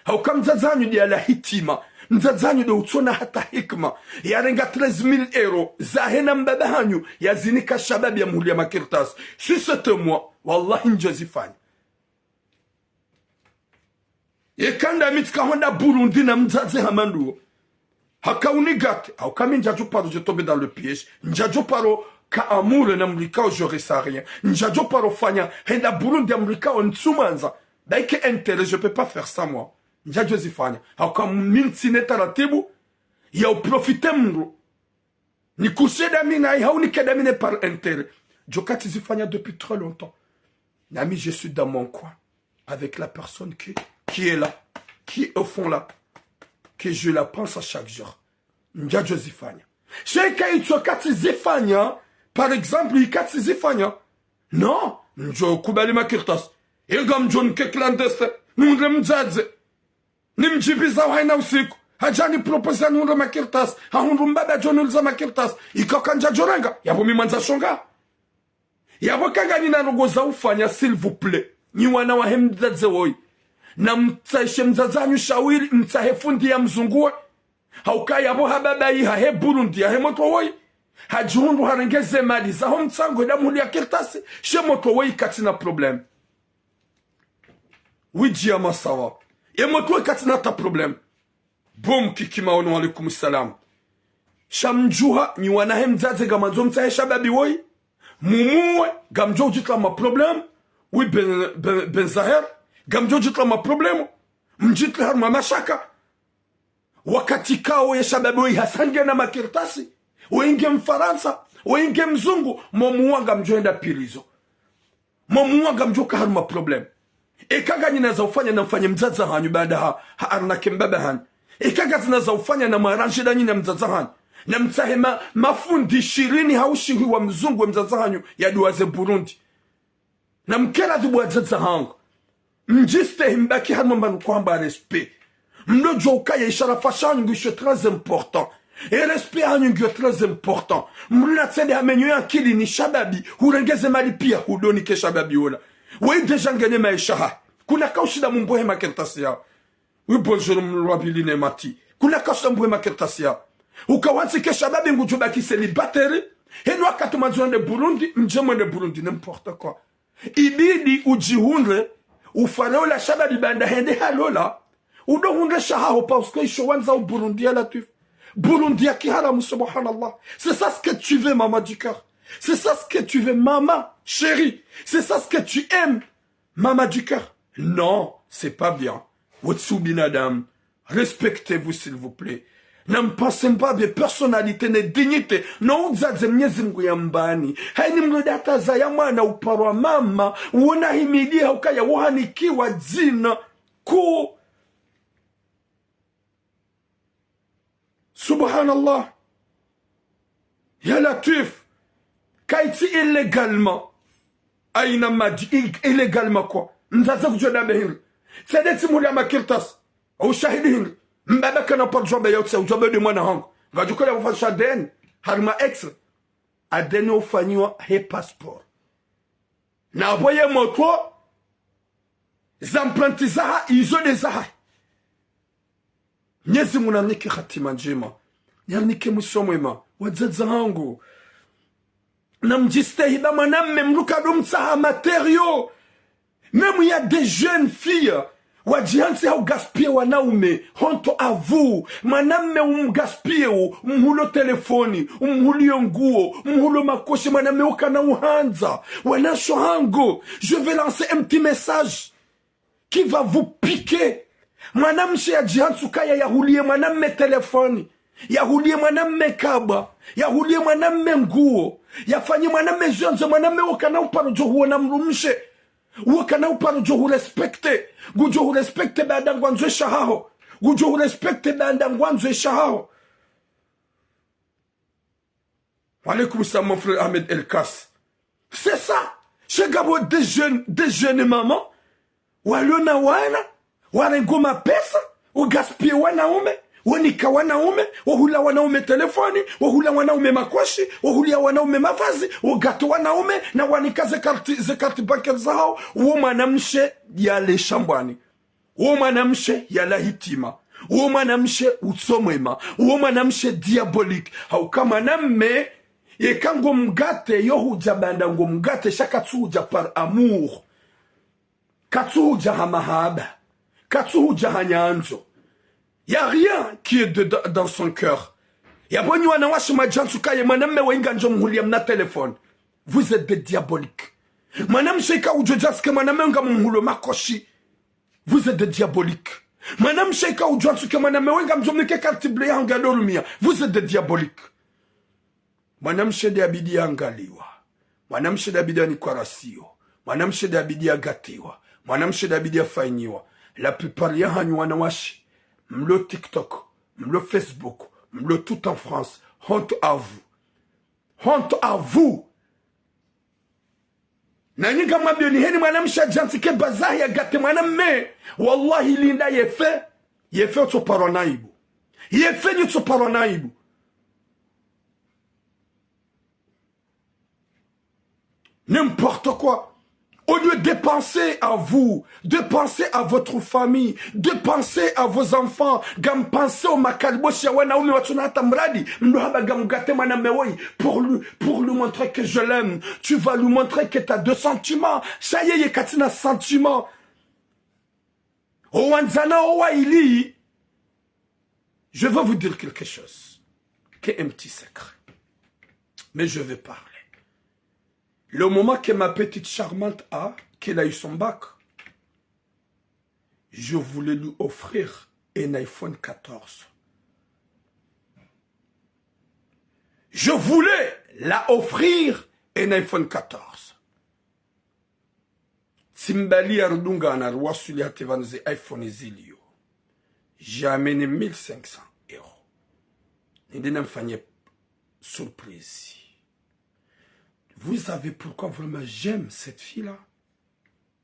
hauka mzaza hanyu dia la hitima mzaza hanyu de utona hata hikma yarenga 13,000 euro zahena mbaba hanyu yazinika shababi ya muhuli ya makirtas si sete mois wallahi njozifanya ekanda mitka honda Burundi na mzaze hamanduo hakaunigate haukami njajo paro je tombe dans le piège njajo paro ka amure na mlikao je resa rien njajo paro fanya henda Burundi ya mlikao ntsumanza daike intérêt je peux pas faire ça moi njajo zifanya haukam mintsine taratibu ya uprofite mru ni kusheda mina haunikeda mine par intérêt jokati zifanya depuis trop longtemps nami je suis dans mon coin avec la personne qui est là qui est au fond là que je la pense à chaque jour. Njajo zifanya. Sheka itokati zifanya, par exemple, ikati zifanya. Non, njo kubali makirtas. Ilga mjon ke clandestin. Nundre mzadze. Nimjibiza waina usiku. Hajani proposa nundre makirtas. Hahundu mbaba jonulza makirtas. Ikoka njajo renga. Yabo mimanza shonga. Yabo kanga nina rogoza ufanya, s'il vous plaît. Ni wana wa hemdadze woi. Na mtsaishe mzazanyu shawiri mtsahe fundi ya mzunguwe haukai yabo hababai hahe Burundi ya he moto woi hajundu harengeze mali za hom tsango da muli ya kirtasi she moto woi katina problem wiji masawa e moto woi katina ta problem boom kikima ono alaikum salam shamjuha ni wanahe mzaze gamanzo mtsahe shababi woi mumuwe gamjo jitla ma problem wi ben Zahir gamjo jitla ma problemu mjitla harma mashaka wakati kao ya shababu hasange na makirtasi wenge mfaransa wenge mzungu momuwa gamjo enda pilizo momuwa gamjo ka harma problem ekaga ninaza ufanya na mfanye mzaza hanyu baada ha arnake mbaba hanyu ekaga zinaza ufanya na maranjida nyina mzaza hanyu na mtahema mafundi 20 haushihi wa mzungu wa mzaza hanyu ya duwaze Burundi na mkera dhubu mzaza hanyu mjiste himbaki harma mbanu kwamba respect mnojo ukaya isharafa shanyu ngisho très important et respect hanyu ngisho très important mluna tsende hamenyo ya kili ni shababi hurengeze mali pia hudoni ke shababi wala wei deja ngene maisha kuna kaushida mumbohe makentasi yao wi bonjour mrwabili ne mati kuna kaushida mumbohe makentasi yao ukawansi ke shababi ngujubaki célibataire henu wakati mazwande Burundi mjemwende Burundi n'importe quoi ibidi ujihunre ufanola shababi banda hende halola udohunde shahaho parce que ishowanza au Burundi à la tuf Burundi à kiharam subhanallah c'est ça ce que tu veux maman du cœur c'est ça ce que tu veux maman chérie c'est ça ce que tu aimes maman du cœur non c'est pas bien Watsubinadam respectez-vous s'il vous plaît n'empensez pas de personnalité ne dignité non uzaze Mwenyezi Mungu ya mbani haini mlodata za ya mwana uparwa mama uona himidia ukaya wahanikiwa zina ku subhanallah ya latif kaiti illégalement aina maji illégalement quoi mzaza kujoda behil sedeti muli ya makirtas au shahidi hingi mbaba kana pa jobe yotse ujobe de mwana hangu ngajukola kufasha den harma ex adeni ufanywa he passport na boye moto zamplantizaha izo de zaha Mwenyezi Mungu namnike khatima njema namnike musomwema wazaza hangu namjistahiba mwanamme mruka dumsaha matériaux même il y a des jeunes filles wajihansi hau gaspie wanaume honto avu mwanamme umgaspie umhulo telefoni umhulio nguo umhulo makoshi mwanamme ukana uhanza wanasho hangu je vais lancer un petit message qui va vous piquer mwanamshe ya jihansu kaya yahulie mwanamme telefoni yahulie mwanamme kaba, yahulie mwanamme nguo, yafanye mwanamme zonzo, mwanamme wakana uparo jo huona mrumshe, wakana uparo jo hu respecte, gujo hu respecte baada ngwanzo shahaho, gujo hu respecte baada ngwanzo shahaho. Walaikum salam mon frère Ahmed El Kass. C'est ça. Chez Gabo des jeunes mamans, walona wana, wanengoma pesa, ugaspie wanaume, wanika wanaume, wahula wanaume telefoni, wahula wanaume makwashi, wahulia wanaume mavazi, wagato wanaume, na wanika zekati banker zao, uo mwanamshe yale shambani, uo mwanamshe yala hitima, uo mwanamshe utsomwema, uo mwanamshe diabolique, hauka mwanamme, yekango mgate yohuja banda ngo mgate shakatsuja par amour, katsuja hamahaba, katsuja hanyanzo. Y a rien qui est dans son cœur. Ya boni wana washi majansuka ye mwanamme wenga njo mhulia mna telefone. Vous êtes des diaboliques. Manam sheka ujojaske mwanamme wenga mhulo makoshi. Vous êtes des diaboliques. Manam sheka ujojaske mwanamme wenga mjomnike kartible ya hangalorumia. Vous êtes des diaboliques. Manam shede abidi angaliwa. Manam shede abidi anikwarasio. Manam shede abidi agatiwa. Manam shede abidi afanyiwa. La plupart ya hanyu wana washi. Mlo TikTok, mlo Facebook, mlo tout en France. Honte à vous. Honte à vous. Nani kama bioni heni mwanamsha jansike bazahi ya gate mwanamme. Wallahi linda yefe otso paronaibu. Yefe ni otso paronaibu. N'importe quoi. Au lieu de penser à vous, de penser à votre famille, de penser à vos enfants, gam penser au makalboshi ya wanaume watunata mradi, mlohaba gam gate manamewoi, pour lui montrer que je l'aime. Tu vas lui montrer que tu as deux sentiments. Chaye ye katina sentiments. Owanzana owaili. Je veux vous dire quelque chose, qui est un petit secret. Mais je vais parler. Le moment que ma petite charmante qu'elle a eu son bac, je voulais lui offrir un iPhone 14. Je voulais la offrir un iPhone 14. Simbali Ardunga na Rwasuli Hatevanze iPhone Zilio. J'ai amené 1500 €. N'idem fanye surprise. Vous savez pourquoi vraiment j'aime cette fille-là?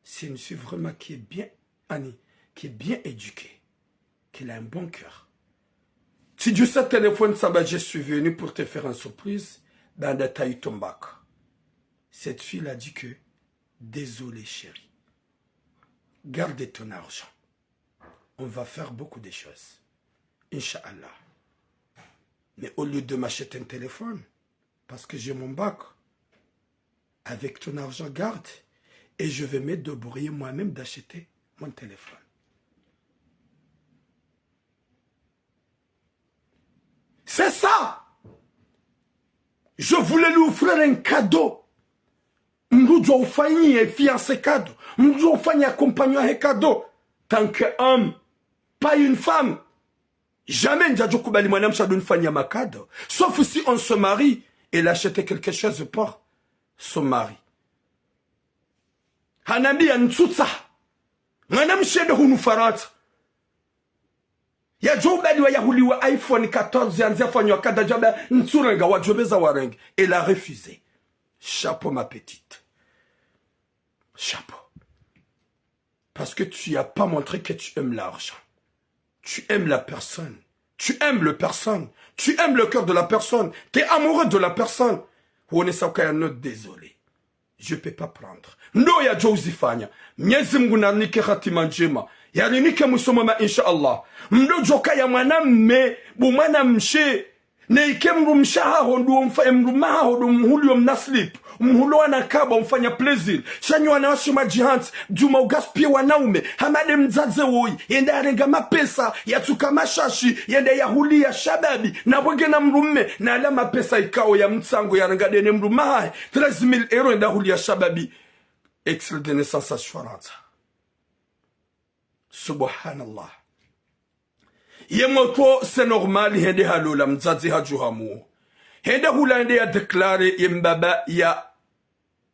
C'est une fille vraiment qui est bien, Annie, qui est bien éduquée, qui a un bon cœur. Si Dieu sait téléphone, ça va, je suis venu pour te faire une surprise dans le taille ton bac. Cette fille a dit que, désolé chérie, garde ton argent. On va faire beaucoup de choses. Inch'Allah. Mais au lieu de m'acheter un téléphone, parce que j'ai mon bac, avec ton argent, garde. Et je vais me débrouiller moi-même d'acheter mon téléphone. C'est ça. Je voulais lui offrir un cadeau. Moudzo Fanny est fiancé cadeau. Moudzo Fanny accompagnant un cadeau. Tant qu'homme, pas une femme. Jamais Ndjadjo Koubali Manam Chadoun Fanny ma cadeau. Sauf si on se marie et l'acheter quelque chose pour son mari. Hanambi Ntsutsa. Manam Shede Hunufarat. Ya Jobali wa Yahuli wa iPhone 14 yanzia fanyo kada joba Ntsurenga wa Jobeza Wareng. Elle a refusé. Chapeau ma petite. Chapeau. Parce que tu n'as pas montré que tu aimes l'argent. Tu aimes la personne. Tu aimes le personne. Tu aimes le cœur de la personne. Tu es amoureux de la personne. Désolé. Je ne peux pas prendre. No ya Josifanya. Miezi Mungu na nike hatima njema. Yali nike musomama inshallah. Mdo joka ya mwanamme. Bumana mshe. Neike mrumshaha hondu mrumaha hondu mhulio mnaslip. Mhulo wanakaba mfanya plaisir. Shanyo wanawashi majihant. Juma ugaspie wanaume. Hamade mzaze woi. Yende arenga mapesa. Yatuka mashashi. Yende yahuli ya shababi. Na wege na mrume. Na ala mapesa ikao ya mtsango ya rengadene mrumaha. 13,000 € yende huli ya shababi. Extrait de naissance assurance. Subhanallah. ye moto c'est normal hende halola mzazi hajuhamu hende hula hende ya deklare ye mbaba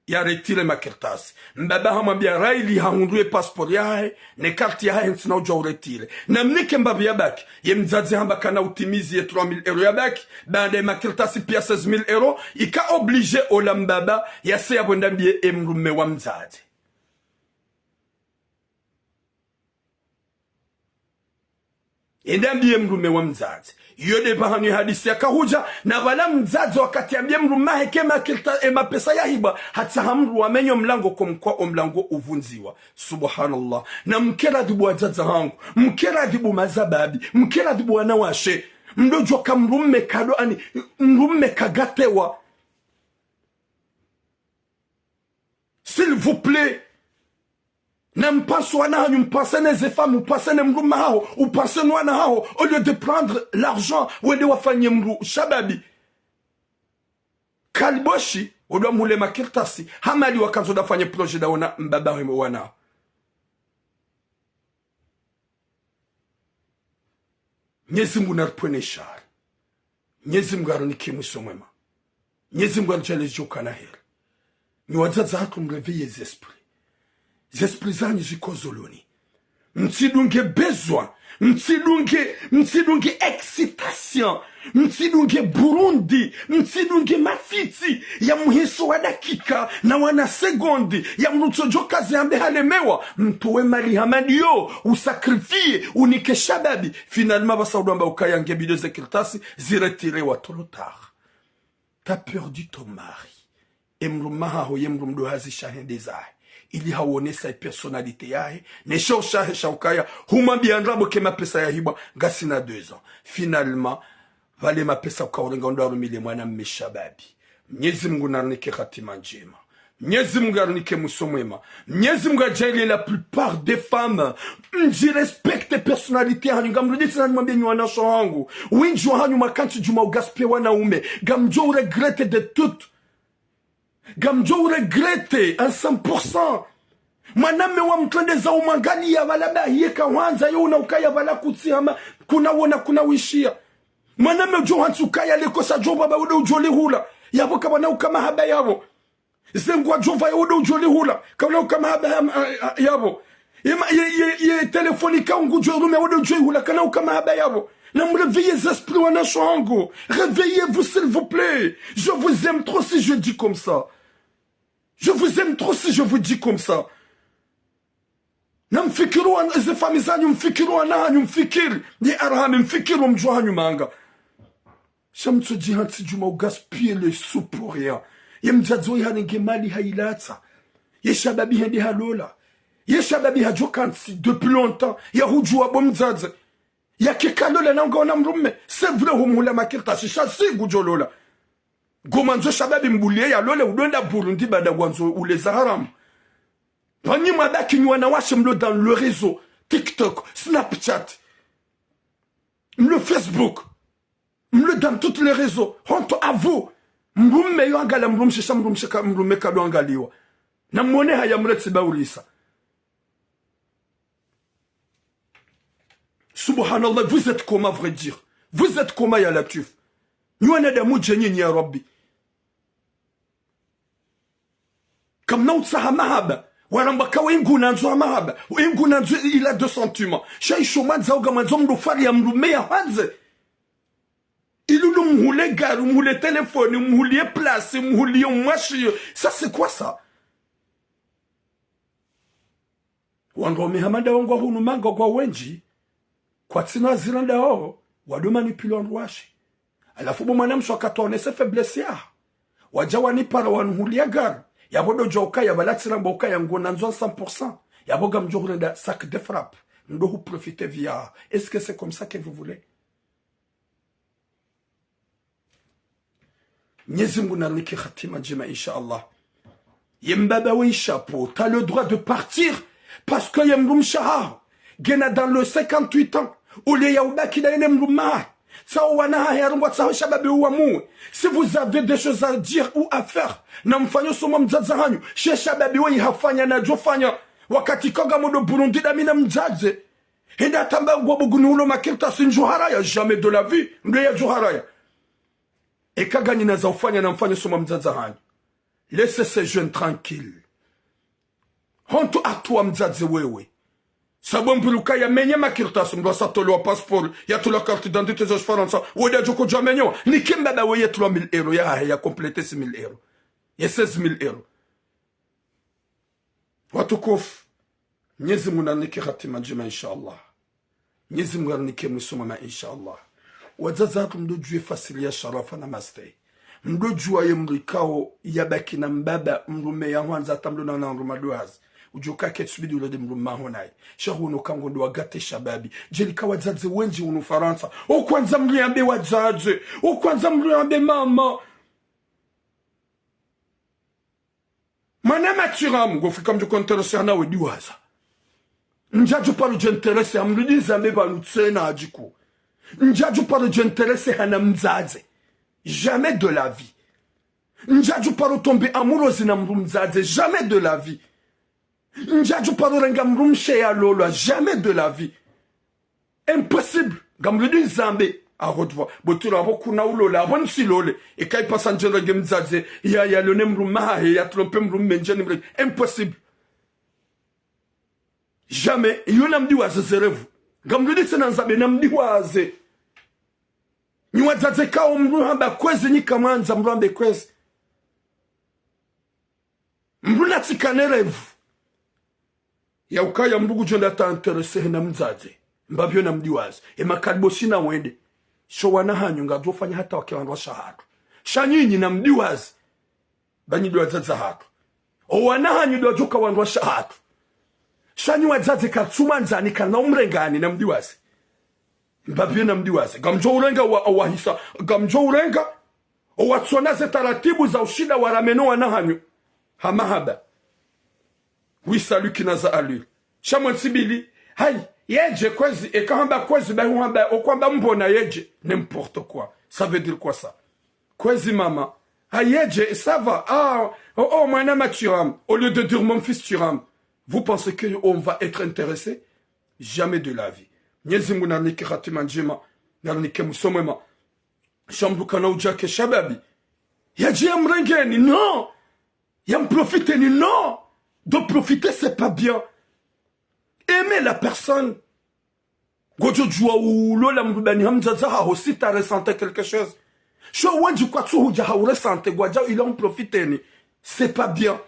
ya retire makertasi mbaba hamwambia raili hahundue passport yahe ne karti yahe nsina uja uretire na mnike mbaba ya baki ye mzazi hamba kana utimizi ye 3000 euro ya baki bande makertasi pia 16000 euro ika oblige ola mbaba ya se yabondambie emrume wa mzazi endambie mrume wa mzazi yode bahani hadisi ya kahuja na wala mzazi wakati ambie mruma hekema kilta mapesa ya hiba hata hamru wamenyo mlango kumkwa omlango uvunziwa subhanallah na mkera dibu wazaza hangu mkera dibu mazababi mkera dibu wanawashe mdojo kamrume kado ani mrume kagatewa s'il vous plaît ne pense wana hanyu mpasse neze femmes mpasse ne mruma hao upasse nwana hao au lieu de prendre l'argent wende wafanye mru shababi kalboshi odwa mule makirtasi hamali wakazo dafanye projet da wana mbaba wana Nyezi Mungu narpwene shari Nyezi Mungu aronike mwisomwema Nyezi Mungu arjale joka na heri ni wazaza hatu mreveye zesprit zesprit zanyi zikozoloni mtsidunge bezwa mtsidunge excitation mtsidunge Burundi mtsidunge mafiti ya muhiso wa dakika na wana sekondi ya mrutojo kazi ambe halemewa mtuwe mali hamadio usakrifie unike shababi finalement basaudu amba ukayange bidyo zekirtasi ziretirewa trop tard t'as perdu ton mari emrumaha ho yemrumdo hazi shahende zahe ili hawone sa personnalité yahe ne shosha shaukaya huma biandrabo ke mapesa ya hiba gasina 2 ans finalement vale mapesa ukaorenga ndo arumile mwana mmeshababi Mwenyezi Mungu narnike khatima njema Mwenyezi Mungu arnike musomwema Mwenyezi Mungu ajalie la plupart des femmes nji respecte personnalité hanyu ngamrudisi na nimwambie nywana wangu winji hanyu makanti juma ugaspie wanaume gamjo regrette de tout gamjo regrette à 100%. Maname wa mtendeza umangali ya walaba yeka wanza yona ukaya wala kutsihama kuna wona kuna wishia. Maname jo hantu kaya leko sa jo baba ude ujoli hula. Yabo kabana ukama haba yabo. Zengwa jo va ude ujoli hula. Kabana ukama haba yabo. Ye telefonika ungu jo rume ude ujoli hula kana ukama haba yabo. Ne me réveillez les esprits wana shwango. Réveillez-vous s'il vous plaît. Je vous aime trop si je dis comme ça. Je vous aime trop si je vous dis comme ça. Namfikiru an ze famizanyu mfikiru ananyu mfikiri ni arham mfikiru mjwanyu manga. Shamtso jihansi juma ugaspie le sous pour rien. Yemjazo yanenge mali hailata. Yeshababi hende halola. Yeshababi hajokansi depuis longtemps. Yahujua bomzaze. Yakekalola nangona mrume. C'est vrai humula makirta shisha si gujolola. Gomanzo shababi mbulie ya lole udonda Burundi bada gwanzo ule zaharam. Pani madaki nywana washe mlo dans le réseau. TikTok, Snapchat. Le Facebook. Mlo dans tous les réseaux. Honto à vous. Mrume yo angala mrume shisha mrume shika mrume kado angaliwa. Na mwone haya mreti baulisa. Subhanallah, vous êtes comment, vrai dire? Vous êtes comment, ya Latif? Nywana damu jenye ya Rabbi. Comme non ça mahaba. Waramba kawa ingu nanzo mahaba. Ingu nanzo il a 2 sentiments. Shay shoman za ugamanzo mrufali ya mrume ya hanze. Ilulu mhule garu, mhule téléphone, mhule place, mhule mwashi. Ça c'est quoi ça? Wangome hamada wangwa hunu manga kwa wenji. Kwa tsina zilanda ho. Wadu manipilo nwashi. Alafu bo mwana msho akatone se faiblesse ya. Wajawani para wanuhulia garu. Yabodo joka ya balatsira mboka ya ngona nzo 100%. Yaboga mjore da sac de frappe. Ndo hu profiter via. Est-ce que c'est comme ça que vous voulez? Mwenyezi Mungu narnike khatima njema inshallah. Yembaba wi chapeau, t'as le droit de partir parce que yemlum shahar. Gena dans le 58 ans. Ule ya ubaki da ene mluma. Si vous avez des choses à dire ou à faire, namfanyo soma mzaza hanyu. She shababi we hafanya na jofanya. Wakati koga modo Burundi da mina mzaze. Henda tamba ngwabu gunulo makirta sinjuharaya. Jamais de la vie. Mde ya juharaya. Eka gani na za ufanya na mfanya soma mzaza hanyu. Laissez ces jeunes tranquilles. Honto atua mzazi wewe. Sabon buluka ya menye makirta simba satolo passeport ya tula carte d'identité za Faransa. Weda joko jamenyo. Ni kimba ba weye 3000 euros ya compléter 6000 euros. Ya 16000 euros. Watukufu. Mwenyezi Mungu anike hatima njema inshallah. Mwenyezi Mungu anike msoma inshallah. Wazaza mdojue fasili ya sharafa na mastay. Mdojua ye mrikao yabaki na mbaba mrume ya wanza tamluna na rumaduaz. Ujoka ketsubidi ulode mruma honai. Shahu unokango ndo wagate shababi. Jelika wazaze wenji unu Faransa. O kwanza mliambe wazaze. O kwanza mliambe mama. Manama tiramu gofika mjoko interese anawe diwaza. Njaju palo jenterese amrudi zambe balutsena ajiku. Njaju palo jenterese hana mzaze. Jamais de la vie. Njaju palo tombe amoureuse na mzaze. Jamais de la vie. Njaju palo renga mrumshe ya lolo. Jamais de la vie. Impossible. Gamrudi zambe. Arodwa. Botura boku na ulola. Abon si lole. E kai pasan renge mzaze. Ya lone mrumaha. Ya trompe mrumenje nimre. Impossible. Jamais. Yo namdiwaze zerevu. Gamrudi sena nzabe namdiwaze. Niwazaze kao mruhamba kwezi nika manza mruhambe kwezi. Mruna tikanerevu. Ya ukaya mrugu jonda ta interese na mzaze. Mbabyo namdiwaze. E makadbo sina wende. Sho wanahanyu nga dofanya hata wakiwanwa shahadu. Shanyinyi namdiwaze. Banyi doazaza hatu. O wanahanyu doajoka wanwa shahadu. Shanyi wazaze katsumanzani kana umrengani namdiwaze. Mbabyo namdiwaze. Gamjo urenga wahisa. Gamjo urenga. Watsonaze taratibu za ushida warameno wanahanyu. Hamahaba. Oui, salut kinaza alu. Shamon sibili. Hai. Yeje kwezi. Ekahamba kwezi. Behuhamba. Okwamba mbona yeje. N'importe quoi. Ça veut dire quoi ça? Kwezi mama. Hai yeje. Ça va. Ah. Oh, mwana turam. Au lieu de dire mon fils turam. Vous pensez qu'on va être intéressé? Jamais de la vie. Nyezi muna niki khatima njema. Niki musomema. Shambu kana ujake shababi. Yaji yamrengeni. Non. Yam profiteni. Non. De profiter, c'est pas bien. Aimer la personne. Gojo jua ou lola mbani hamzaza ha aussi t'as ressenti quelque chose. Sho wanji kwa tu huja ha ressenti gwaja il en profiteni. C'est pas bien.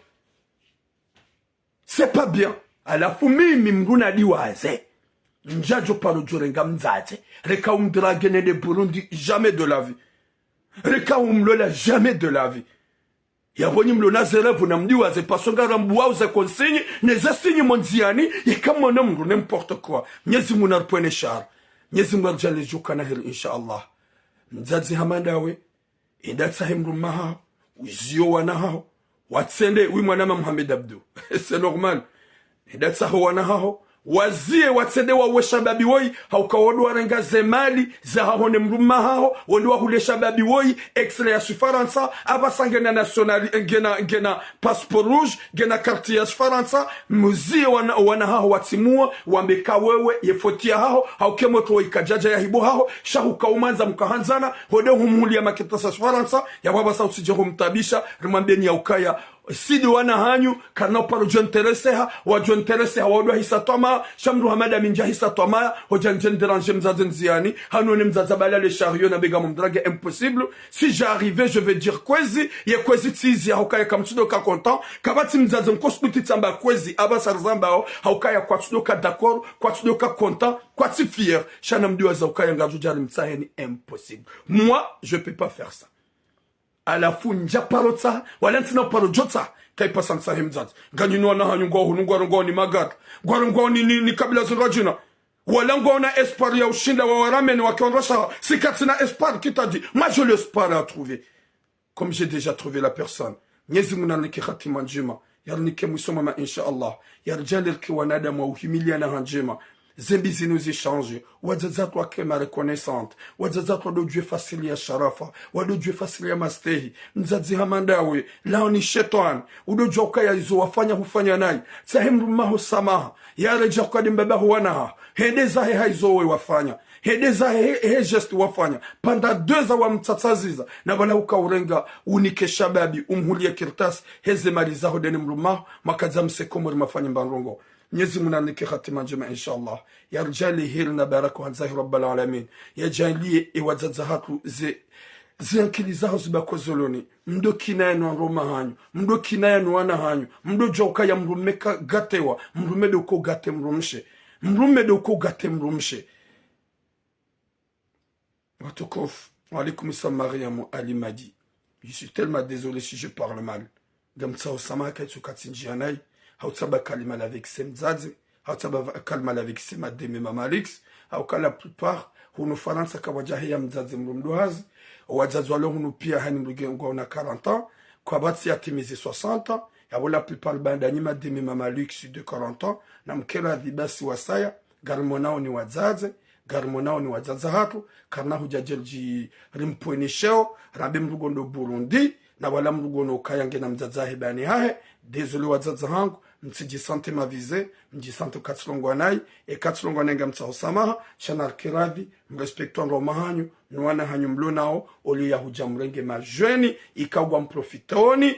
C'est pas bien. Ala fumi mimruna diwaze. Njajo palo jorenga mzaze. Reka umdragene de Burundi jamais de la vie. Reka umlola jamais de la vie. Yabonyi mlona zerevu na mdiwaze pasonga rambuwa uze konsinyi neza sinyi monziani yikamo na mru n'importe quoi. Nyezi muna rpwene shar. Nyezi mwa rjale joka na hiri inshallah. Mzazi hamandawe. Indatsa himru maha. Uziyo wana hao. Watsende wi mwanama Mohamed Abdou. C'est normal. Indatsa ho wana hao. Wazie watsende wa shababi woi haukawodu warenga zemali za hahone mruma hao wondu wahule shababi woi extra ya Faransa abasange na nationali ngena passeport rouge ngena carte ya Faransa muzie wana hao watimua wambeka wewe yefotia hao haukemoto ikajaja ya hibo hao shahuka umanza mkahanzana hode humulia makitasa Faransa ya baba sauti jeho mtabisha rimambeni ya ukaya sidi wana hanyu kana paro jontereseha wa jontereseha wadwa hisa toma shamru hamada minja hisa toma hojanjen déranger mzaze nziani hanu ni mzaza bala le chariot na bega mumdrage impossible si j'arrivais je vais dire kwezi ye kwezi tizi haukaya kamtudo ka content kabati mzaze mkosuti tsamba kwezi abasa rzamba haukaya kwatudo ka d'accord kwatudo ka content kwati fier shana mdiwa za ukaya ngaju jari mtsaheni impossible. Moi je peux pas faire ça. À la funja parotsa walentina parojotsa kai pasan sahim zat ganyino na hanyu go hunu go ni magat go ni kabila zurajina wala go na espoir ya ushinda wa warameni wakionrosha sikatina espoir kitaji moi je l'espoir à trouver comme j'ai déjà trouvé la personne nyezi munaniki khatima njema yarnike musoma insha Allah yarjalir ki wanada wa uhimilia na hanjema zembi zinu zichange wadzadzatu akema reconnaissante wadzadzatu wadojue fasili ya sharafa wadojue fasili ya mastehi mzazi hamandawe lao ni shetani udojua ukaya izo wafanya hufanya nai sahimru maho samaha ya reja kadi mbabahu wanaha hedeza he haizowe wafanya hedeza he gest wafanya panda 2 wa mtsatsaziza na wala ukaurenga unike shababi umhulie kirtas heze marizaho deni mrumaho makaza msekomori mafanya mbanrongo Mwenyezi Mungu anike khatima njema inshallah yarjali hirna baraka hanzahi rabbal alamin yajalie iwadzadzahatu ziankili zaho zibakozoloni mdo kinayano roma hanyu mdo kinayano wana hanyu mdo joka ya mrumeka gatewa mrumedo uko gate mrumshe mrumedo uko gate mrumshe watukof walikum salam Mariam Ali Madi. Je suis tellement désolé si je parle mal gamtsa osama kaitsu katsinjianai hautsaba kalima avec semzazi hautsaba kalima avec semademe mamalix au la plupart hunu faransa kawajahi ya mzazi mrumdohazi wazazi wale hunu pia hani mrugengo na 40 ans kwa batsi atimize 60 ans ya la plupart bandani mademe mamalix de 40 ans na mkela dhibasi wasaya garmonao ni wazazi garmonao ni wazazi hatu karna hujajelji rimpwenisheo rabe mrugondo Burundi na wala mrugono kayange na mzazahi bani hahe désolé wazazi hangu msijisante mavize mjisante katsulongwanai katsulongwanenga mtsahosamaha shanar kiradhi mrespektuan roma hanyu nuana hanyu mlo nao oli ya hujamrenge majweni ikagwa mprofitoni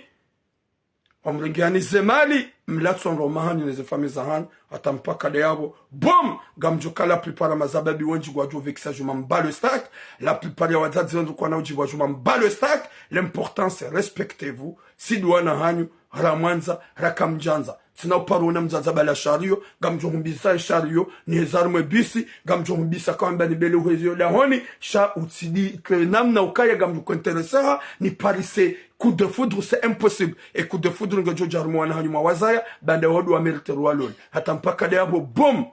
wamrengeani zemali mlatson roma hanyu nezefame za hanyu atampaka de yabo boom gamjoka la plupart mazababi wenji gwajo vekisa juma mbalo stack la plupart ya wazazi wenji kwa nao jigwa juma mbalo stack l'important c'est respectez-vous si duana hanyu ramwanza rakamjanza sina parona mzaza bala shario gamjo humbisa shario ni hezarmwe bisi gamjo humbisa kamba ni bele uhezio la honi sha utsidi krenam na ukaya gamjo kuinteresa ni parise coup de foudre c'est impossible et coup de foudre ngajo jarmwana hanyu mawazaya banda wadu wa merite rwalon hata mpaka de abo boom